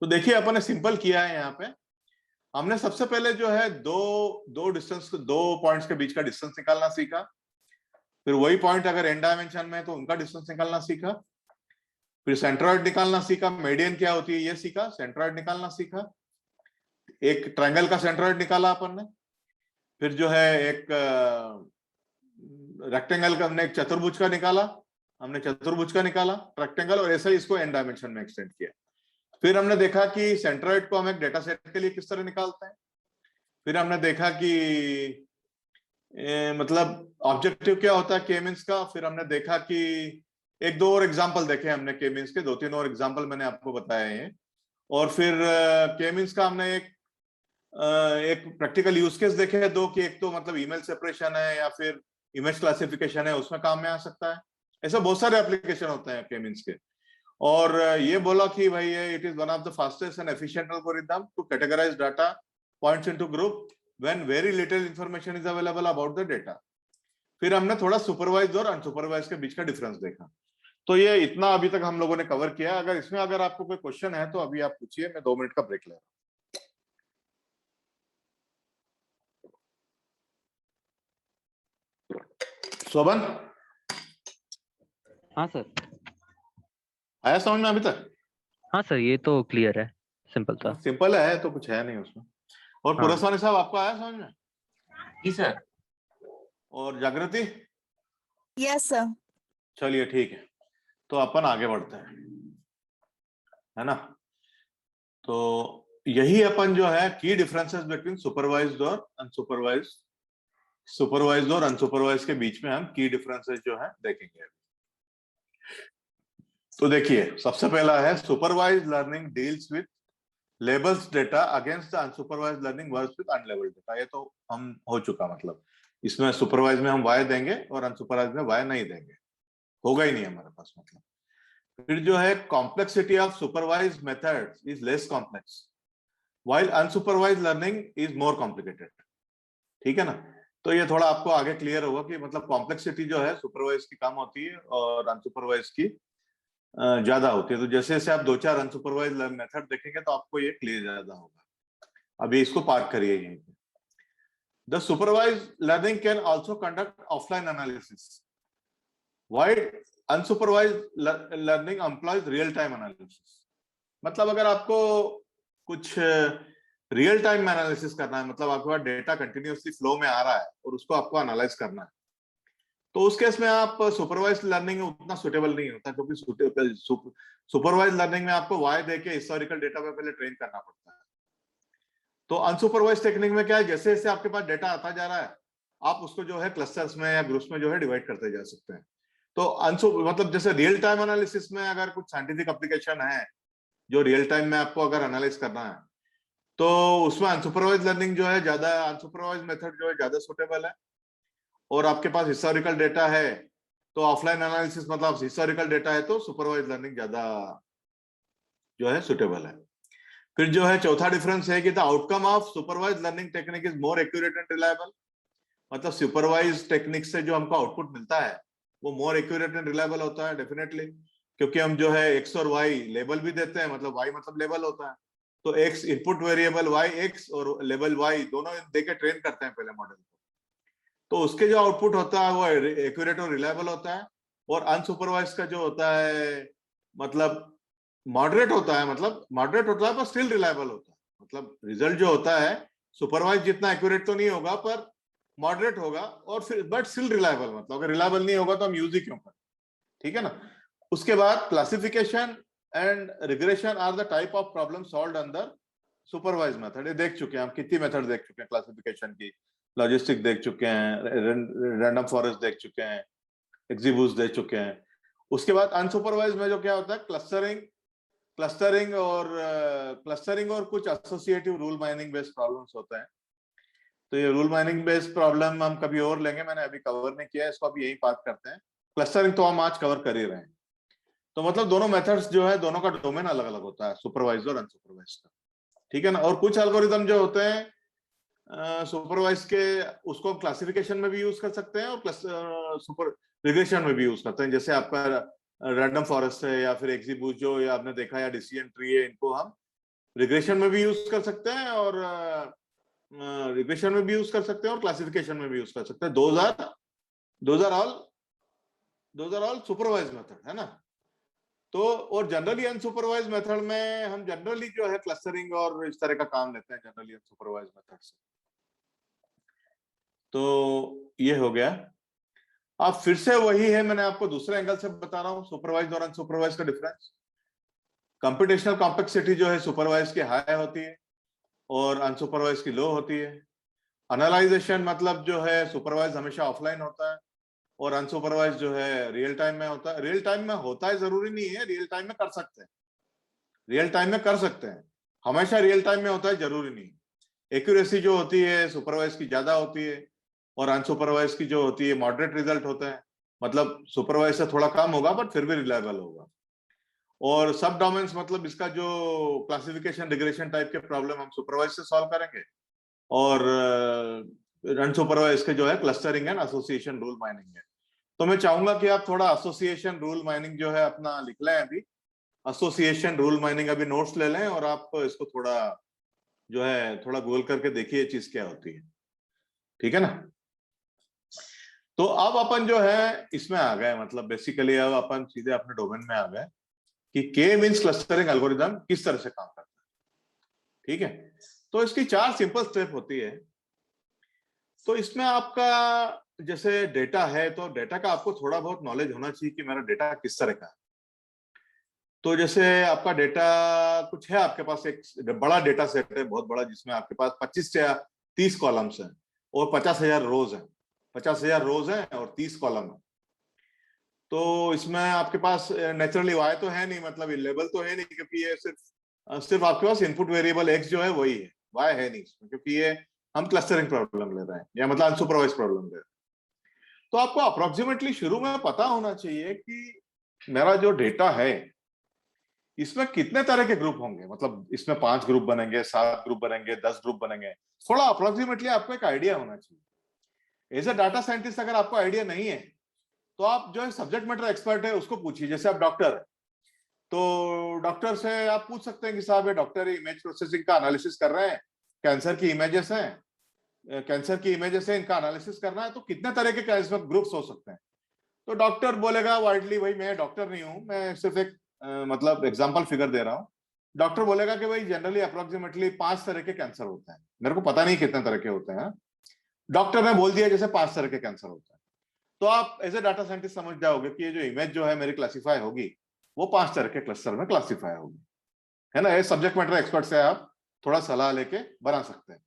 तो देखिए अपन ने सिंपल किया है, यहाँ पे हमने सबसे पहले जो है दो पॉइंट्स के बीच का डिस्टेंस निकालना सीखा। फिर वही पॉइंट अगर n डायमेंशन में है तो उनका डिस्टेंस निकालना सीखा। फिर सेंट्रॉइड निकालना सीखा, मीडियन क्या होती है ये सीखा, सेंट्रॉइड निकालना सीखा, एक ट्रायंगल का सेंट्रॉइड निकाला अपन ने। फिर जो है एक रेक्टेंगल का, हमने एक चतुर्भुज का निकाला, हमने चतुर्भुज का निकाला रेक्टेंगल, और ऐसे ही इसको n डायमेंशन में एक्सटेंड किया। फिर हमने देखा कि सेंट्रॉइड को हम एक डेटा सेट के लिए किस तरह निकालते हैं। फिर हमने देखा कि मतलब ऑब्जेक्टिव क्या होता है के मींस का। फिर हमने देखा कि एक दो और एग्जांपल देखे हमने के मींस के, 2-3 और एग्जांपल मैंने आपको बताए हैं। और फिर के मींस का हमने एक प्रैक्टिकल यूज केस देखे हैं दो, कि एक तो मतलब ईमेल सेपरेशन है या फिर इमेज क्लासिफिकेशन है, उसमें काम में आ सकता है। ऐसे बहुत सारे एप्लीकेशन होते हैं के मींस के। और ये बोला कि भाई it is one of the fastest and efficient algorithm to categorise data points into group when very little information is available about the data. फिर हमने थोड़ा सुपरवाइज और अनसुपरवाइज के बीच का डिफरेंस देखा। तो ये इतना अभी तक हम लोगों ने कवर किया। अगर इसमें अगर आपको कोई क्वेश्चन है तो अभी आप पूछिए, मैं 2 मिनट का ब्रेक ले रहा हूं। शोभन, हाँ सर। आया समझ में अभी तक? हाँ सर, ये तो क्लियर है, सिंपल था। सिंपल है तो कुछ है नहीं उसमें। और हाँ। पुरस्वानी साहब आपको आया समझ में? जी सर। और जागृति? Yes sir. चलिए ठीक है, तो अपन आगे बढ़ते हैं, है ना। तो यही अपन जो है की डिफरेंसेस बिटवीन सुपरवाइज्ड और अनसुपरवाइज्ड, सुपरवाइज्ड और अनसुपरवाइज्ड के बीच में हम की डिफरेंसेस जो है देखेंगे। तो देखिए सबसे पहला है supervised learning deals with labels data against the unsupervised learning works with unlabelled data. ये तो हम हो चुका, मतलब इसमें सुपरवाइज में हम वाई देंगे और अनसुपरवाइज में वाई नहीं देंगे, होगा ही नहीं हमारे पास मतलब। फिर जो है complexity of supervised methods is less complex while unsupervised learning is more complicated. ठीक है ना। तो ये थोड़ा आपको आगे क्लियर होगा कि मतलब कॉम्प्लेक्सिटी जो है सुपरवाइज की कम होती है और अनसुपरवाइज की ज्यादा होती है। तो जैसे जैसे आप 2-4 अनसुपरवाइज्ड मेथड देखेंगे तो आपको ये क्लियर ज्यादा होगा। अभी इसको पार्क करिए यहीं पे। The supervised learning can also conduct offline analysis, while unsupervised learning employs real-time analysis. मतलब अगर आपको कुछ रियल टाइम एनालिसिस करना है, मतलब आपके पास डेटा कंटिन्यूअसली फ्लो में आ रहा है और उसको आपको एनालाइज करना है, तो उस केस में आप सुपरवाइज्ड लर्निंग में उतना सुटेबल नहीं होता, क्योंकि सुपरवाइज्ड लर्निंग में आपको वाई देके हिस्टोरिकल डेटा पे पहले ट्रेन करना पड़ता है। तो अनसुपरवाइज टेक्निक में क्या है, जैसे जैसे आपके पास डेटा आता जा रहा है आप उसको जो है क्लस्टर्स में या ग्रुप्स में जो है डिवाइड करते जा सकते हैं। तो मतलब जैसे रियल टाइम एनालिसिस में अगर कुछ साइंटिफिक एप्लीकेशन है जो रियल टाइम में आपको अगर एनालाइज करना है, तो उसमें अनसुपरवाइज लर्निंग जो है ज्यादा, अनसुपरवाइज मेथड जो है ज्यादा सुटेबल है। और आपके पास हिस्टोरिकल डेटा है तो ऑफलाइन एनालिसिस, मतलब हिस्टोरिकल डेटा है तो सुपरवाइज लर्निंग ज्यादा जो है सुटेबल है। फिर जो है चौथा डिफरेंस है कि the outcome of supervise learning technique is more accurate and reliable. मतलब सुपरवाइज टेक्निक से जो हमको आउटपुट मिलता है वो मोर एक्यूरेट एंड रिलायबल होता है डेफिनेटली, क्योंकि हम जो है एक्स और वाई लेबल भी देते हैं, मतलब वाई मतलब लेबल होता है, तो X input variable Y X और लेबल वाई दोनों देके ट्रेन करते हैं पहले मॉडल को, तो उसके जो आउटपुट होता है वो एक्यूरेट और रिलायबल होता है। और अनसुपरवाइज का जो होता है मतलब मॉडरेट होता है, मतलब मॉडरेट होता है पर स्टिल रिलायबल होता है। मतलब रिजल्ट जो होता है सुपरवाइज जितना एक्यूरेट तो नहीं होगा पर मॉडरेट होगा, और फिर बट स्टिल रिलायबल, मतलब अगर रिलायबल नहीं होगा तो हम यूज ही क्यों करें, ठीक है ना। उसके बाद classification and regression are the type of problem solved under supervise method. ये देख चुके हैं हम, कितनी मेथड देख चुके हैं क्लासिफिकेशन की, लॉजिस्टिक देख चुके हैं, रैंडम फॉरेस्ट देख चुके हैं, एग्जीब्यूट्स देख चुके हैं। उसके बाद अनसुपरवाइज में जो क्या होता है क्लस्टरिंग और कुछ associative rule mining based problems होते हैं। तो ये रूल माइनिंग बेस्ड प्रॉब्लम हम कभी और लेंगे, मैंने अभी कवर नहीं किया है इसको, अभी यही बात करते हैं। क्लस्टरिंग तो हम आज कवर कर ही रहे हैं। तो मतलब दोनों मेथड्स जो है दोनों का डोमेन अलग अलग होता है, सुपरवाइज और अनसुपरवाइज का, ठीक है ना। और कुछ एल्गोरिदम जो होते हैं सुपरवाइज के, उसको क्लासिफिकेशन में भी यूज कर सकते हैं और सुपर रिग्रेशन में भी यूज करते हैं। जैसे आपका रैंडम फॉरेस्ट है या फिर एग्जीब्यूट जो या आपने देखा या डिसीजन ट्री है, इनको हम रिग्रेशन में भी यूज कर सकते हैं और रिग्रेशन में भी यूज कर सकते हैं और क्लासिफिकेशन में भी यूज कर सकते हैं। Those are all supervise method, है ना। तो और जनरली अनसुपरवाइज मेथड में हम जनरली जो है क्लस्टरिंग और इस तरह का काम लेते हैं जनरली अनसुपरवाइज मेथड से। तो ये हो गया। अब फिर से वही है, मैंने आपको दूसरे एंगल से बता रहा हूं सुपरवाइज और अनसुपरवाइज का डिफरेंस। कंप्यूटेशनल कॉम्प्लेक्सिटी जो है सुपरवाइज की हाई होती है और अनसुपरवाइज की लो होती है। एनालाइजेशन मतलब जो है सुपरवाइज हमेशा ऑफलाइन होता है और अनसुपरवाइज जो है रियल टाइम में होता है। रियल टाइम में होता है जरूरी नहीं है, रियल टाइम में कर सकते हैं, रियल टाइम में कर सकते हैं, हमेशा रियल टाइम में होता है जरूरी नहीं। एक्यूरेसी जो होती है सुपरवाइज की ज्यादा होती है और अनसुपरवाइज की जो होती है मॉडरेट रिजल्ट होता है, मतलब सुपरवाइज से थोड़ा कम होगा बट फिर भी रिलायबल होगा। और सब डोमेन्स मतलब इसका जो क्लासिफिकेशन रिग्रेशन टाइप के प्रॉब्लम हम सुपरवाइज से सॉल्व करेंगे और अनसुपरवाइज के जो है clustering and association rule mining है। तो मैं चाहूंगा कि आप थोड़ा एसोसिएशन रूल माइनिंग जो है अपना लिख लें अभी, एसोसिएशन रूल माइनिंग अभी नोट्स ले लें और आप इसको थोड़ा जो है थोड़ा गूगल करके देखिए चीज क्या होती है, ठीक है ना। तो अब अपन जो है इसमें आ गए, मतलब बेसिकली अब अपन सीधे अपने डोमेन में आ गए कि के मींस क्लस्टरिंग एल्गोरिदम किस तरह से काम करता है, ठीक है। तो इसकी 4 सिंपल स्टेप होती है। तो इसमें आपका जैसे डेटा है तो डेटा का आपको थोड़ा बहुत नॉलेज होना चाहिए कि मेरा डेटा किस तरह का है। तो जैसे आपका डेटा कुछ है, आपके पास एक बड़ा डेटा सेट है, बहुत बड़ा, जिसमें आपके पास 25 या 30 कॉलम्स हैं और 50,000 रोज हैं, 50,000 रोज हैं और 30 कॉलम है। तो इसमें आपके पास नेचुरली वाई तो है नहीं, मतलब लेबल तो है नहीं, क्योंकि ये सिर्फ आपके पास इनपुट वेरिएबल एक्स जो है वही है, वाई है नहीं इसमें, क्योंकि ये हम क्लस्टरिंग प्रॉब्लम ले रहे हैं या मतलब अनसुपरवाइज प्रॉब्लम ले रहे हैं। तो आपको अप्रोक्सीमेटली शुरू में पता होना चाहिए कि मेरा जो डेटा है इसमें कितने तरह के ग्रुप होंगे, मतलब इसमें 5 ग्रुप बनेंगे, 7 ग्रुप बनेंगे, 10 ग्रुप बनेंगे, थोड़ा अप्रोक्सीमेटली आपको एक आइडिया होना चाहिए। एज ए डाटा साइंटिस्ट अगर आपको आइडिया नहीं है तो आप जो है सब्जेक्ट मैटर एक्सपर्ट है उसको पूछिए। जैसे आप डॉक्टर है तो डॉक्टर से आप पूछ सकते हैं कि साहब ये डॉक्टर इमेज प्रोसेसिंग का एनालिसिस कर रहे हैं, कैंसर की इमेजेस हैं, कैंसर की इमेजेस है, इनका एनालिसिस करना है, तो कितने तरह के इसमें ग्रुप्स हो सकते हैं। तो डॉक्टर बोलेगा वाइडली, भाई मैं डॉक्टर नहीं हूं, मैं सिर्फ एक मतलब एग्जांपल फिगर दे रहा हूं। डॉक्टर बोलेगा कि भाई जनरली अप्रोक्सीमेटली 5 तरह के कैंसर होते हैं, मेरे को पता नहीं कितने तरह के होते हैं, डॉक्टर ने बोल दिया जैसे 5 तरह के कैंसर होते हैं। तो आप एज ए डाटा साइंटिस्ट समझ जाओगे कि ये जो इमेज जो है मेरी क्लासिफाई होगी वो 5 तरह के क्लस्टर में क्लासिफाई होगी, है ना। ये सब्जेक्ट मैटर एक्सपर्ट से आप थोड़ा सलाह लेके बना सकते हैं।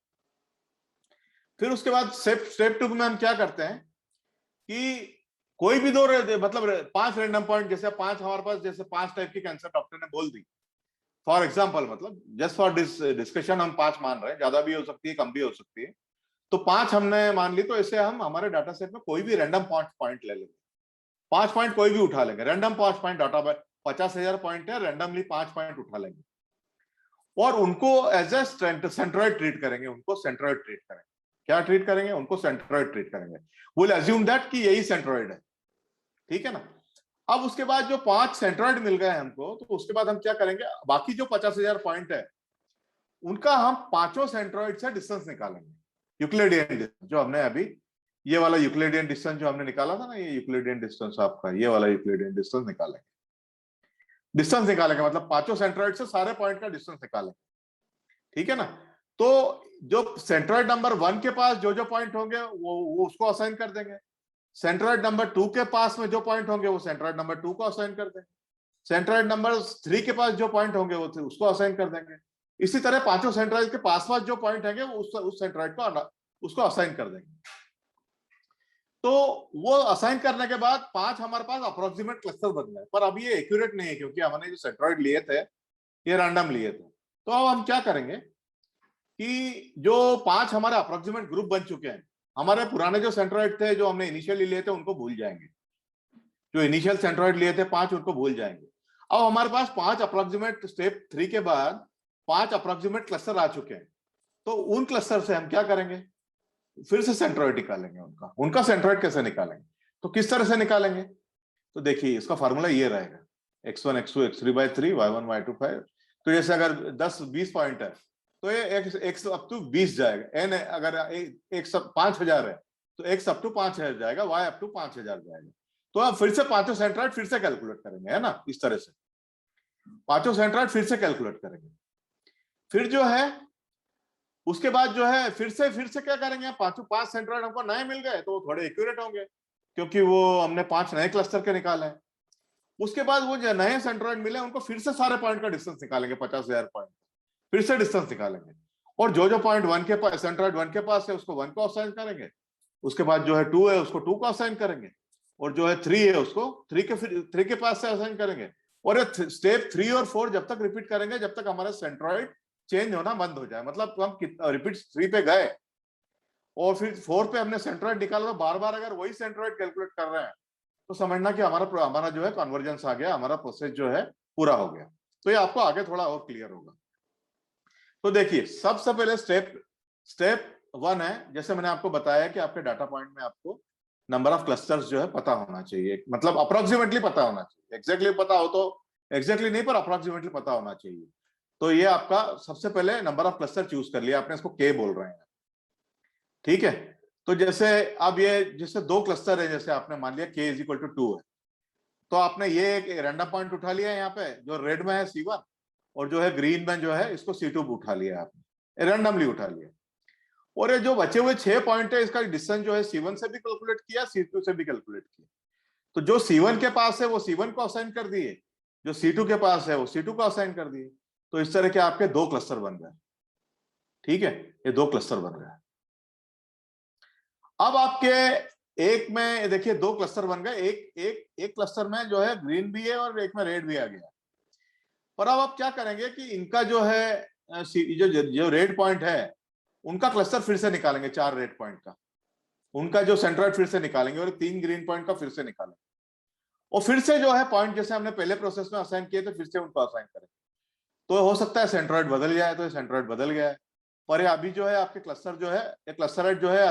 फिर उसके बाद स्टेप 2 में हम क्या करते हैं कि कोई भी मतलब 5 रैंडम पॉइंट, जैसे 5 हमारे पास, जैसे 5 टाइप की कैंसर डॉक्टर ने बोल दी, फॉर एग्जाम्पल, मतलब जस्ट फॉर डिस्कशन हम 5 मान रहे हैं, ज्यादा भी हो सकती है, कम भी हो सकती है। तो 5 हमने मान ली, तो इसे हम हमारे डाटा सेट में कोई भी रैंडम 5 पॉइंट ले लेंगे। 5 पॉइंट कोई भी उठा लेंगे, रैंडम 5 पॉइंट, डाटा 50,000 पॉइंट है, रैंडमली 5 पॉइंट उठा लेंगे और उनको एज ए सेंट्रॉइड ट्रीट करेंगे। उनको सेंट्रॉइड ट्रीट करेंगे। क्या ट्रीट करेंगे? उनको सेंट्रॉइड ट्रीट करेंगे। विल अज्यूम दैट कि यही सेंट्रॉइड है, ठीक है ना। अब उसके बाद जो 5 सेंट्रॉइड मिल गए हमको, तो उसके बाद हम क्या करेंगे? बाकी जो 50,000 पॉइंट है उनका हम 5 सेंट्रॉइड से डिस्टेंस निकालेंगे। यूक्लिडियन डिस्टेंस जो हमने अभी, ये वाला यूक्लिडियन डिस्टेंस जो हमने निकाला था ना, ये यूक्लिडियन डिस्टेंस आपका, ये वाला यूक्लिडियन डिस्टेंस निकालेंगे। डिस्टेंस निकालेंगे मतलब 5 सेंट्रॉइड से सारे पॉइंट का डिस्टेंस निकालेंगे, ठीक है ना। तो जो सेंट्रॉइड नंबर 1 के पास जो जो पॉइंट होंगे वो उसको असाइन कर देंगे। सेंट्रॉइड नंबर 2 के पास में जो पॉइंट होंगे वो सेंट्रॉइड नंबर 2 को असाइन कर देंगे। सेंट्रॉइड नंबर 3 के पास जो पॉइंट होंगे वो उसको असाइन कर देंगे। इसी तरह 5 सेंट्रॉइड के पास जो पॉइंट होंगे उस सेंट्रॉइड को उसको असाइन कर देंगे। तो वो असाइन करने के बाद 5 हमारे पास अप्रोक्सीमेट क्लस्टर बन गए, पर अब ये एक्यूरेट नहीं है क्योंकि हमने जो सेंट्रॉइड लिए थे ये रैंडम लिए थे। तो अब हम क्या करेंगे कि जो 5 हमारे अप्रोक्सीमेट ग्रुप बन चुके हैं, हमारे पुराने जो सेंट्रॉइड थे जो हमने इनिशियली लिए थे उनको भूल जाएंगे। जो इनिशियल सेंट्रॉइड लिए थे 5 उनको भूल जाएंगे। अब हमारे पास 5 अप्रोक्सीमेट, स्टेप 3 के बाद 5 अप्रोक्सीमेट क्लस्टर आ चुके हैं। तो उन क्लस्टर से हम क्या करेंगे? फिर से सेंट्रॉइड निकालेंगे। उनका सेंट्रॉइड कैसे निकालेंगे? तो किस तरह से निकालेंगे? तो देखिए इसका फॉर्मूला ये रहेगा, x1 x2 x3/3 y1 y2 5। तो जैसे अगर 10-20 पॉइंट है तो ये x अप टू 20 जाएगा। n अगर x 5,000 है तो x अप टू 5,000 जाएगा, y अप टू 5,000 जाएगा। तो अब फिर से 5 सेंट्रॉइड फिर से कैलकुलेट करेंगे, है ना। इस तरह से 5 सेंट्रॉइड फिर से कैलकुलेट करेंगे। फिर जो है उसके बाद जो है फिर से क्या करेंगे? 5 सेंट्रॉइड हमको नए मिल गए तो वो थोड़े एक्यूरेट होंगे क्योंकि वो हमने 5 नए क्लस्टर के निकाले हैं। उसके बाद वो जो नए सेंट्रॉइड मिले उनको फिर से सारे पॉइंट का डिस्टेंस निकालेंगे, 50,000 पॉइंट फिर से डिस्टेंस निकालेंगे और जो जो पॉइंट 1 के पास, सेंट्रॉइड 1 के पास है उसको 1 को असाइन करेंगे। उसके बाद जो है 2 है उसको 2 को असाइन करेंगे और जो है 3 है उसको 3 के पास से असाइन करेंगे। और स्टेप 3 और 4 जब तक रिपीट करेंगे जब तक हमारा सेंट्रॉइड चेंज होना बंद हो जाए। मतलब हम रिपीट 3 पे गए और फिर 4 पे हमने सेंट्रॉइड निकाला, तो बार बार अगर वही सेंट्रॉइड कैलकुलेट कर रहे हैं तो समझना कि हमारा जो है कन्वर्जेंस आ गया, हमारा प्रोसेस जो है पूरा हो गया। तो ये आपको आगे थोड़ा और क्लियर होगा। तो देखिए सबसे पहले स्टेप 1 है, जैसे मैंने आपको बताया कि आपके डाटा पॉइंट में आपको नंबर ऑफ क्लस्टर्स जो है पता होना चाहिए, मतलब अप्रोक्सीमेटली पता होना चाहिए। एग्जैक्टली पता हो तो एग्जैक्टली नहीं, पर अप्रोक्सीमेटली पता होना चाहिए। तो ये आपका सबसे पहले नंबर ऑफ क्लस्टर चूज कर लिया आपने, इसको के बोल रहे हैं, ठीक है। तो जैसे अब ये जैसे 2 क्लस्टर है, जैसे आपने मान लिया k = 2 है, तो आपने ये एक रैंडम पॉइंट उठा लिया यहाँ पे जो रेड में है C1 और जो है ग्रीन में जो है इसको C2 उठा लिया आपने, रैंडमली उठा लिया। और ये जो बचे हुए 6 पॉइंट है इसका डिस्टेंस जो है C1 से भी कैलकुलेट किया, C2 से भी कैलकुलेट किया। तो जो C1 के पास है वो C1 को असाइन कर दिए, जो C2 के पास है वो C2 को असाइन कर दिए। तो इस तरह के आपके 2 क्लस्टर बन गए, ठीक है। ये 2 क्लस्टर बन गए। अब आपके एक में देखिए 2 क्लस्टर बन गए। एक क्लस्टर में जो है ग्रीन भी है और एक में रेड भी आ गया। पर अब आप क्या करेंगे कि इनका जो है जो रेड पॉइंट है उनका क्लस्टर फिर से निकालेंगे, 4 रेड पॉइंट का उनका जो सेंट्रॉइड फिर से निकालेंगे और 3 ग्रीन पॉइंट का फिर से निकालेंगे और फिर से जो है पॉइंट जैसे हमने पहले प्रोसेस में असाइन किए थे फिर से उनको असाइन करेंगे। तो हो सकता है सेंट्रॉइड बदल जाए, तो सेंट्रॉइड बदल गया है। पर ये अभी जो है आपके क्लस्टर जो है, ये क्लस्टराइड जो है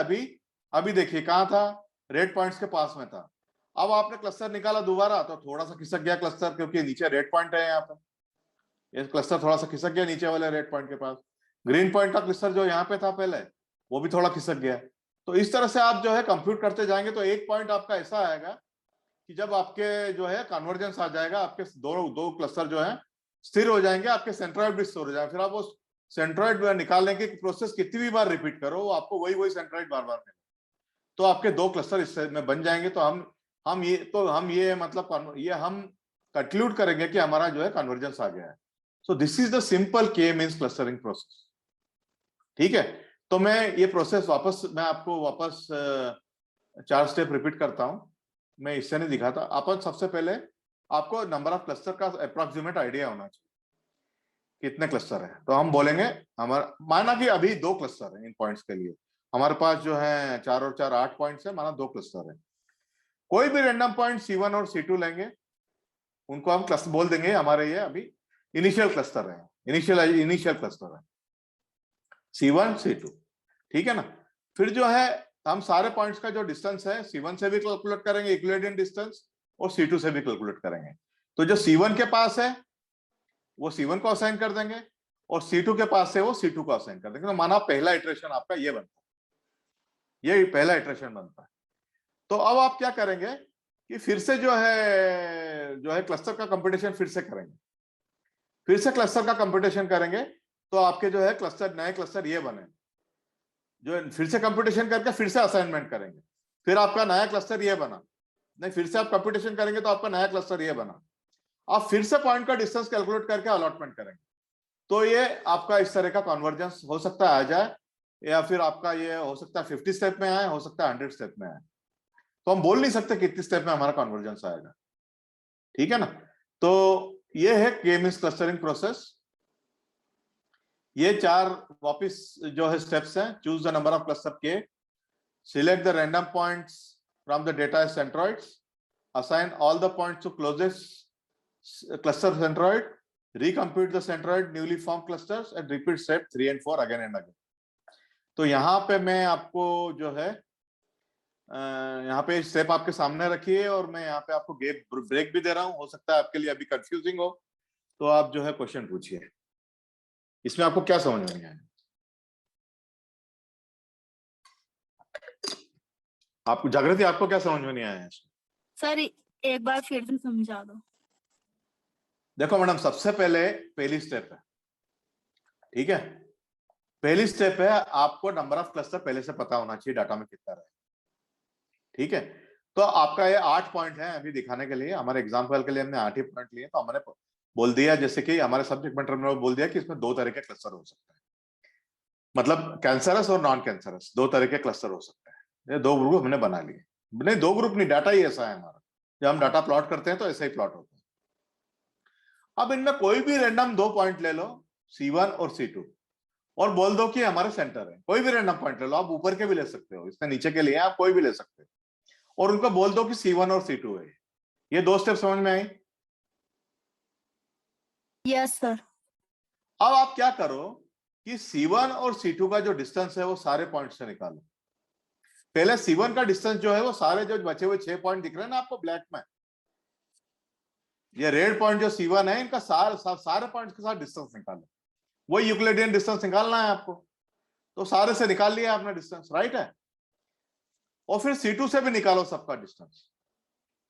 अभी देखिए कहाँ था, रेड पॉइंट्स के पास में था। अब आपने क्लस्टर निकाला दोबारा तो थोड़ा सा खिसक गया क्लस्टर, क्योंकि नीचे रेड पॉइंट है यहाँ पे, ये क्लस्टर थोड़ा सा खिसक गया नीचे वाले रेड पॉइंट के पास। ग्रीन पॉइंट का क्लस्टर जो यहाँ पे था पहले वो भी थोड़ा खिसक गया। तो इस तरह से आप जो है कंप्यूट करते जाएंगे तो एक पॉइंट आपका ऐसा आएगा कि जब आपके जो है कन्वर्जेंस आ जाएगा, आपके दो क्लस्टर जो है स्थिर हो जाएंगे, आपके सेंट्रॉइड भी स्थिर हो जाएंगे। फिर आप वो सेंट्रॉइड निकालने की प्रोसेस कितनी भी बार रिपीट करो वो आपको वही सेंट्रॉइड बार बार मिलेगा। तो आपके 2 क्लस्टर इस में बन जाएंगे। तो हम ये मतलब ये हम कंक्लूड करेंगे कि हमारा जो है कन्वर्जेंस आ गया है। So this is the simple के मींस क्लस्टरिंग प्रोसेस, ठीक है। तो मैं ये प्रोसेस मैं आपको वापस 4 स्टेप रिपीट करता हूं। मैं इससे नहीं दिखाता। सबसे पहले आपको नंबर ऑफ क्लस्टर का अप्रोक्सीमेट आइडिया होना चाहिए। कितने क्लस्टर है, तो हम बोलेंगे हमारा, माना कि अभी 2 क्लस्टर है इन पॉइंट्स के लिए, हमारे पास जो है 4 और 4 8 पॉइंट्स है, माना 2 क्लस्टर है। कोई भी रैंडम पॉइंट C1 और C2 लेंगे, उनको हम क्लस्टर बोल देंगे, हमारे ये अभी इनिशियल क्लस्टर है, इनिशियल क्लस्टर है C1 C2, ठीक है ना। फिर जो है हम सारे पॉइंट्स का जो डिस्टेंस है C1 से भी कैलकुलेट करेंगे इक्विवेलेंट डिस्टेंस, और C2 से भी कैलकुलेट करेंगे। तो जो C1 के पास है वो C1 को असाइन कर देंगे, और C2 के पास है वो C2 को असाइन कर देंगे। तो माना पहला इटरेशन आपका ये बनता है, ये पहला इटरेशन बनता है। तो अब आप क्या करेंगे कि फिर से जो है क्लस्टर का कंपटीशन फिर से करेंगे, फिर से क्लस्टर का कंपटीशन करेंगे, तो आपके जो है क्लस्टर, नए क्लस्टर ये बने, जो फिर से कंपटीशन करके फिर से असाइनमेंट करेंगे, फिर आपका नया क्लस्टर ये बना, नहीं फिर से आप कंपटीशन करेंगे तो आपका नया क्लस्टर ये बना, आप फिर से पॉइंट का डिस्टेंस कैलकुलेट करके अलॉटमेंट करेंगे। तो ये आपका इस तरह का कन्वर्जेंस हो सकता है आ जाए, या फिर आपका ये हो सकता है 50 स्टेप में आए, हो सकता है 100 स्टेप में आए। तो हम बोल नहीं सकते कितने स्टेप में हमारा कन्वर्जेंस आएगा, ठीक है ना। तो ये है के मींस क्लस्टरिंग प्रोसेस। ये 4 वापिस जो है स्टेप्स हैं। Choose the number of cluster K, select the random points from the data centroids, assign all the points to closest cluster centroid, recompute the centroid newly formed clusters and repeat step 3 and 4 again and again. तो यहाँ पे मैं आपको जो है यहाँ पे step आपके सामने रखिए, और मैं यहाँ पे आपको ब्रेक भी दे रहा हूँ, हो सकता है आपके लिए अभी कंफ्यूजिंग हो, तो आप जो है क्वेश्चन पूछिए। इसमें आपको क्या समझ में आया? आपको जागृति, आपको क्या समझ में नहीं आया? सर एक बार फिर से समझा दो। देखो मैडम, सबसे पहले पहली स्टेप है, ठीक है, पहली स्टेप है आपको नंबर ऑफ क्लस्टर पहले से पता होना चाहिए डाटा में कितना रहे, ठीक है। तो आपका ये 8 पॉइंट है अभी दिखाने के लिए, हमारे एग्जांपल के लिए हमने 8 ही पॉइंट लिए, तो हमने बोल दिया, जैसे कि हमारे सब्जेक्ट मैटर में बोल दिया कि इसमें 2 तरह के क्लस्टर हो सकते हैं, मतलब कैंसरस और नॉन कैंसरस 2 तरह के क्लस्टर हो सकते हैं। ये 2 ग्रुप हमने बना लिए, नहीं 2 ग्रुप नहीं, डाटा ही ऐसा है हमारा, जब हम डाटा प्लॉट करते हैं तो ऐसा ही प्लॉट होता है। अब इनमें कोई भी रैंडम 2 पॉइंट ले लो, C1 और C2, और बोल दो कि हमारे सेंटर है। कोई भी रैंडम पॉइंट ले लो, आप ऊपर के भी ले सकते हो, इसमें नीचे के लिए आप कोई भी ले सकते हो, और उनको बोल दो कि C1 और C2 है। ये 2 स्टेप समझ में आई? Yes sir. अब आप क्या करो कि C1 और C2 का जो डिस्टेंस है वो सारे पॉइंट से निकालो। पहले C1 का डिस्टेंस जो है वो सारे जो बचे हुए 6 पॉइंट दिख रहे हैं ना आपको ब्लैक में, ये रेड पॉइंट जो C1 है, इनका सारे पॉइंट्स के साथ डिस्टेंस निकालो। वही यूक्लिडियन डिस्टेंस निकालना है आपको, तो सारे से निकाल लिया आपने डिस्टेंस, राइट है। और फिर C2 से भी निकालो सबका डिस्टेंस,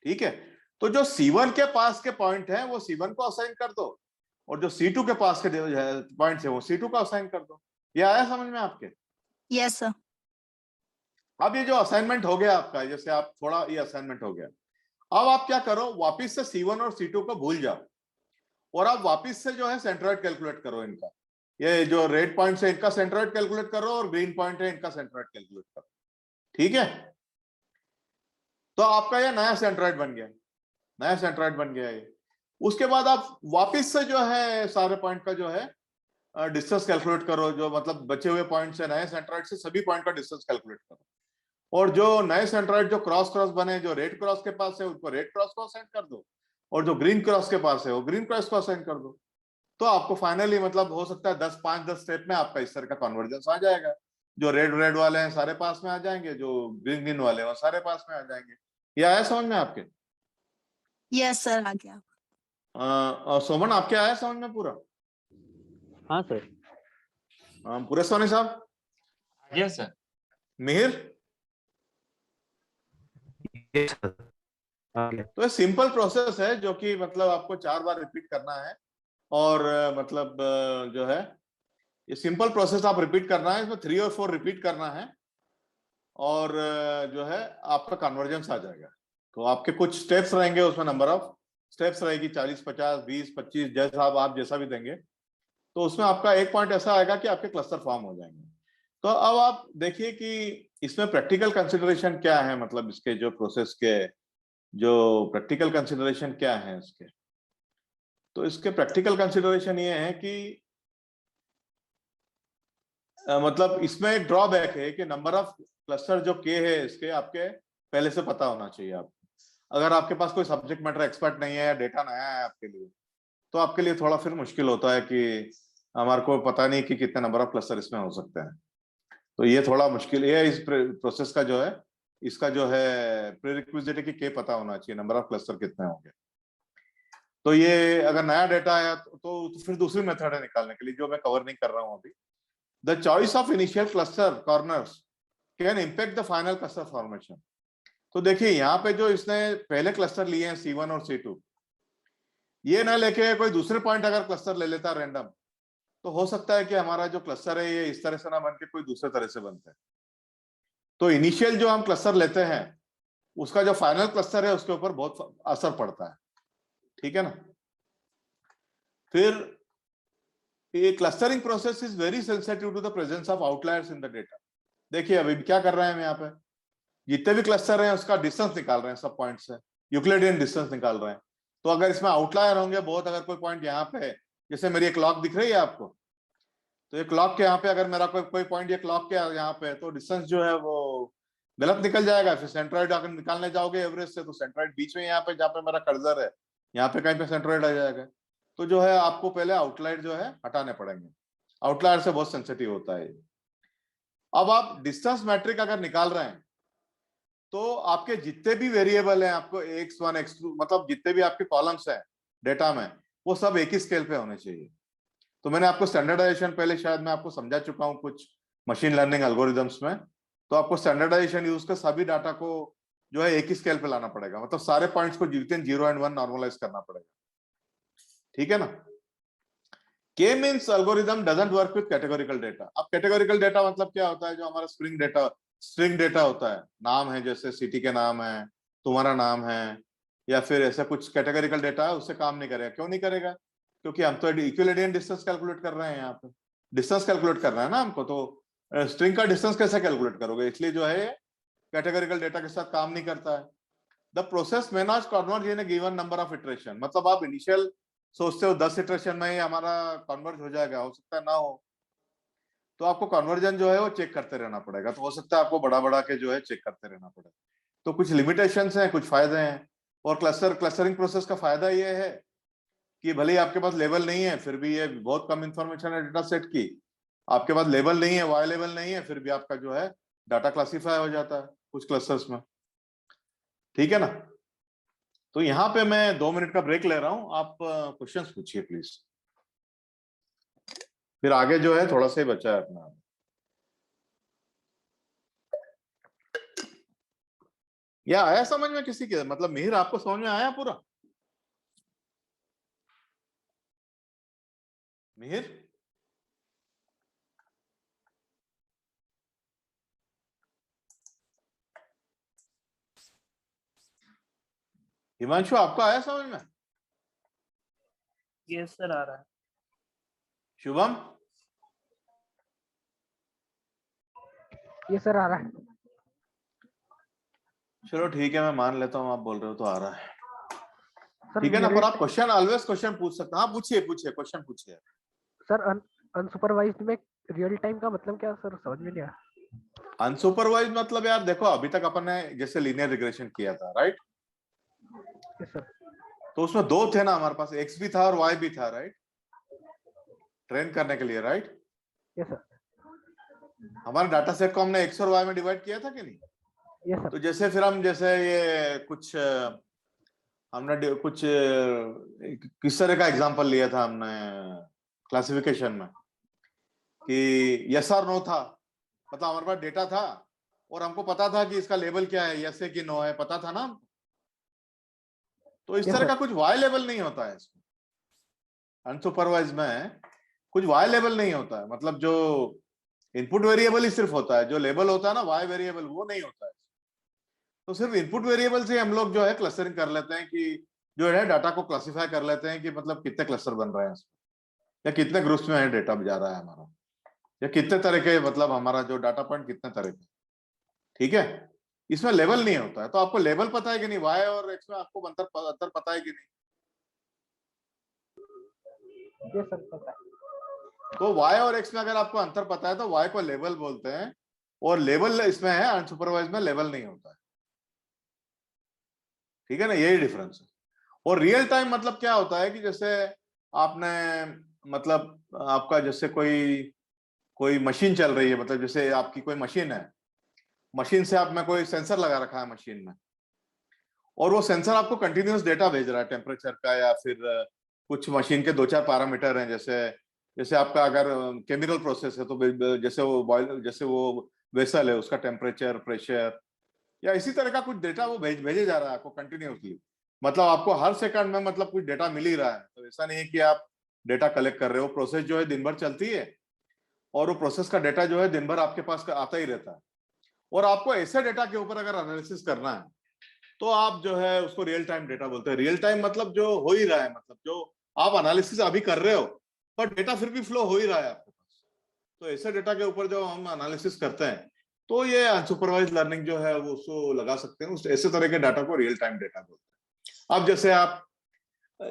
ठीक है। तो जो C1 के पास के पॉइंट है वो C1 को असाइन कर दो, और जो C2 के पास के पॉइंट है वो C2 को असाइन कर दो। ये आया समझ में आपके? Yes sir. अब ये जो असाइनमेंट हो गया आपका, जैसे आप थोड़ा ये असाइनमेंट हो गया, अब आप क्या करो, वापिस से C1 और C2 को भूल जाओ, और आप वापिस से जो है सेंट्रॉइड कैलकुलेट करो इनका। ये जो रेड पॉइंट है इनका सेंट्रॉइड कैलकुलेट करो, और ग्रीन पॉइंट है इनका सेंट्रॉइड कैलकुलेट करो, ठीक है। तो आपका ये नया सेंट्रॉइड बन गया, नया सेंट्रॉइड बन गया ये। उसके बाद आप वापिस से जो है सारे पॉइंट का जो है डिस्टेंस कैलकुलेट करो, जो मतलब बचे हुए पॉइंट से नए सेंट्रॉइड से सभी पॉइंट का डिस्टेंस कैलकुलेट करो, और जो नए सेंट्रॉइड जो क्रॉस क्रॉस बने, जो रेड क्रॉस के पास है उनको रेड क्रॉस को असाइन कर दो, और जो ग्रीन क्रॉस के पास है वो ग्रीन क्रॉस को असाइन कर दो। तो आपको फाइनली मतलब हो सकता है 5-10 स्टेप में आपका इस तरह का कन्वर्जेंस आ जाएगा। जो रेड वाले हैं सारे पास में आ जाएंगे, जो ग्रीन वाले हैं वो सारे पास में आ जाएंगे। ये आया समझ में आपके? यस सर, आ गया। और सोमन, आपके आया समझ में पूरा? हाँ सर। पूरे सोनी साहब? Yes sir. मिहिर? तो ये सिंपल प्रोसेस है जो कि मतलब आपको 4 बार रिपीट करना है, और मतलब जो है ये सिंपल प्रोसेस आप रिपीट करना है, इसमें 3 और 4 रिपीट करना है, और जो है आपका कन्वर्जेंस आ जाएगा। तो आपके कुछ स्टेप्स रहेंगे, उसमें नंबर ऑफ स्टेप्स रहेगी 40, 50, 20, 25, जैसा आप जैसा भी देंगे, तो उसमें आपका एक पॉइंट ऐसा आएगा कि आपके क्लस्टर फॉर्म हो जाएंगे। तो अब आप देखिए कि इसमें प्रैक्टिकल कंसिडरेशन क्या है, मतलब इसके जो प्रोसेस के जो प्रैक्टिकल कंसिडरेशन क्या है इसके। तो इसके प्रैक्टिकल कंसिडरेशन ये है कि मतलब इसमें एक ड्रॉबैक है कि नंबर ऑफ क्लस्टर जो के है इसके आपके पहले से पता होना चाहिए आपको। अगर आपके पास कोई सब्जेक्ट मैटर एक्सपर्ट नहीं है या डेटा नया है आपके लिए, तो आपके लिए थोड़ा फिर मुश्किल होता है कि हमारे को पता नहीं कि कितने नंबर ऑफ क्लस्टर इसमें हो सकते हैं। तो ये थोड़ा मुश्किल है इस प्रोसेस का जो है, इसका जो है प्रीरिक्विजिट है कि के पता होना चाहिए नंबर ऑफ क्लस्टर कितने होंगे। तो ये अगर नया डेटा आया तो फिर दूसरी मेथड है निकालने के लिए, जो मैं कवर नहीं कर रहा हूं अभी। The choice of initial cluster corners can impact the final cluster formation. तो देखिए यहाँ पे जो इसने पहले क्लस्टर लिए हैं C1 और C2, ये ना लेके कोई दूसरे पॉइंट अगर क्लस्टर ले लेता रैंडम, तो हो सकता है कि हमारा जो क्लस्टर है ये इस तरह से ना बन के कोई दूसरे तरह से बनता है। तो इनिशियल जो हम क्लस्टर लेते हैं उसका जो फाइनल क्लस्टर है उसके ऊपर बहुत असर पड़ता है, ठीक है ना। फिर ये clustering process is very sensitive to the presence of outliers in the data. देखिए अभी क्या कर रहे हैं हम यहाँ पे, जितने भी क्लस्टर हैं उसका डिस्टेंस निकाल रहे हैं, सब पॉइंट से यूक्लिडियन डिस्टेंस निकाल रहे हैं। तो अगर इसमें आउटलायर होंगे बहुत, अगर कोई पॉइंट यहाँ पे है, जैसे मेरी एक क्लॉक दिख रही है आपको, तो ये क्लॉक के यहाँ पे अगर मेरा कोई पॉइंट ये क्लॉक के यहाँ पे है, तो डिस्टेंस जो है वो गलत निकल जाएगा। फिर सेंट्रॉइड अगर निकालने जाओगे एवरेज से, तो सेंट्रॉइड बीच में यहाँ पे जहाँ पे मेरा कर्सर है, यहाँ पे कहीं पे सेंट्रॉइड आ जाएगा। तो जो है आपको पहले आउटलायर जो है हटाने पड़ेंगे, आउटलायर से बहुत सेंसिटिव होता है। अब आप डिस्टेंस मैट्रिक अगर निकाल रहे हैं, तो आपके जितने भी वेरिएबल हैं, आपको x1 x2 मतलब जितने भी आपके कॉलम्स हैं डेटा में, वो सब एक ही स्केल पे होने चाहिए। तो मैंने आपको स्टैंडर्डाइजेशन पहले शायद मैं आपको समझा चुका हूं कुछ मशीन लर्निंग एल्गोरिदम्स में। तो आपको स्टैंडर्डाइजेशन यूज कर सभी डाटा को जो है एक ही स्केल पे लाना पड़ेगा, मतलब सारे पॉइंट्स को विद इन 0 and 1 नॉर्मलाइज करना पड़ेगा, ठीक है ना। के means algorithm doesn't work with categorical data. अब कैटेगोरिकल डेटा मतलब क्या होता है, जो हमारा स्ट्रिंग डेटा होता है, नाम है, जैसे सिटी के नाम है, तुम्हारा नाम है, या फिर ऐसा कुछ कैटेगोरिकल डेटा है, उससे काम नहीं करेगा। क्यों नहीं करेगा? क्योंकि हम तो इक्विलिडियन डिस्टेंस कैलकुलेट कर रहे हैं, यहाँ पे डिस्टेंस कैलकुलेट करना है ना हमको। तो स्ट्रिंग का डिस्टेंस कैसे कैलकुलेट करोगे? इसलिए जो है कैटेगोरिकल डेटा के साथ काम नहीं करता है। The process may not converge in a given number of iteration। मतलब आप इनिशियल सोचते हो 10 इटरेशन में ही हमारा कन्वर्ज हो जाएगा, हो सकता है ना हो। तो आपको कन्वर्जन जो है वो चेक करते रहना पड़ेगा। तो हो सकता है आपको बड़ा के जो है चेक करते रहना पड़ेगा। तो कुछ लिमिटेशंस हैं, कुछ फायदे हैं। और क्लस्टरिंग प्रोसेस का फायदा ये है कि भले ही आपके पास लेवल नहीं है, फिर भी ये बहुत कम इंफॉर्मेशन है डेटा सेट की। आपके पास लेवल नहीं है, वाई लेवल नहीं है, फिर भी आपका जो है डाटा क्लासीफाई हो जाता है कुछ क्लस्टर्स में, ठीक है ना। तो यहाँ पे मैं 2 मिनट का ब्रेक ले रहा हूं, आप क्वेश्चंस पूछिए प्लीज। फिर आगे जो है थोड़ा सा ही बचा है अपना। या आया समझ में किसी के? मतलब मिहिर, आपको समझ में आया पूरा? मिहिर, हिमांशु, आपको आया समझ में? यस सर, आ रहा है। शुभम? ये सर आ रहा है। चलो ठीक है, मैं मान लेता हूँ आप बोल रहे हो तो आ रहा है, सर ठीक है ना। मेरे पर आप क्वेश्चन ऑलवेज क्वेश्चन पूछ सकते हैं। हाँ पूछिए क्वेश्चन पूछिए। सर अनसुपरवाइज्ड में रियल टाइम का मतलब क्या सर, समझ में नहीं आया। अनसुपरवाइज मतलब यार देखो, अभी तक अपन ने जैसे लीनियर रिग्रेशन किया था, राइट? Yes sir. तो उसमें 2 थे ना हमारे पास, एक्स भी था और वाई भी था, राइट? ट्रेन करने के लिए, राइट? Yes sir. हमारे डाटा सेट को हमने एक्स और वाई में डिवाइड किया था कि नहीं? Yes sir. तो जैसे फिर हम जैसे ये कुछ हमने कुछ किस तरह का एग्जांपल लिया था हमने क्लासिफिकेशन में कि यस और नो था। मतलब हमारे पास डेटा था और हमको पता था कि इसका लेवल क्या है, यस है कि नो है, पता था ना। तो इस तरह का कुछ वाई लेवल नहीं होता है इसमें। अनसुपरवाइज में कुछ वाई लेवल नहीं होता है, मतलब जो इनपुट वेरिएबल ही सिर्फ होता है, जो लेबल होता है ना वाई वेरिएबल, वो नहीं होता है। तो सिर्फ इनपुट वेरिएबल से हम लोग जो है क्लस्टरिंग कर लेते हैं कि जो है डाटा को क्लासिफाई कर लेते हैं कि मतलब कितने क्लस्टर बन रहे हैं इसमें, या कितने ग्रुप्स में है डेटा जा रहा है हमारा, या कितने तरह के, मतलब हमारा जो डाटा पॉइंट कितने तरह के, ठीक है। इसमें लेवल नहीं होता है। तो आपको लेवल पता है कि नहीं? वाई और एक्स में आपको अंतर पता है कि नहीं? ये सर पता है। तो y और x में अगर आपको अंतर पता है तो y को लेवल बोलते हैं, और लेवल इसमें है, अनसुपरवाइज में लेवल नहीं होता है। ठीक है ना, यही डिफरेंस है। और रियल टाइम मतलब क्या होता है कि जैसे आपने, मतलब आपका जैसे कोई मशीन चल रही है, मतलब जैसे आपकी कोई मशीन है, मशीन से आप में कोई सेंसर लगा रखा है मशीन में, और वो सेंसर आपको कंटिन्यूअस डेटा भेज रहा है टेम्परेचर का, या फिर कुछ मशीन के 2-4 पैरामीटर हैं, जैसे आपका अगर केमिकल प्रोसेस है तो जैसे वो बॉयल, जैसे वो वेसल है उसका टेम्परेचर, प्रेशर, या इसी तरह का कुछ डेटा वो भेजे जा रहा है आपको कंटिन्यूअसली। मतलब आपको हर सेकंड में मतलब कुछ डेटा मिल ही रहा है। तो ऐसा नहीं है कि आप डेटा कलेक्ट कर रहे हो, प्रोसेस जो है दिन भर चलती है, और वो प्रोसेस का डेटा जो है दिन भर आपके पास आता ही रहता है। और आपको ऐसे डेटा के ऊपर अगर एनालिसिस करना है तो आप जो है उसको रियल टाइम डेटा बोलते हैं। रियल टाइम मतलब जो हो ही रहा है, मतलब जो आप एनालिसिस अभी कर रहे हो पर डेटा फिर भी फ्लो हो ही रहा है आपके पास। तो ऐसे डेटा के ऊपर जो हम एनालिसिस करते हैं तो ये अनसुपरवाइज लर्निंग जो है वो उसको लगा सकते हैं, उस ऐसे तरह के डाटा को रियल टाइम डेटा बोलते हैं। अब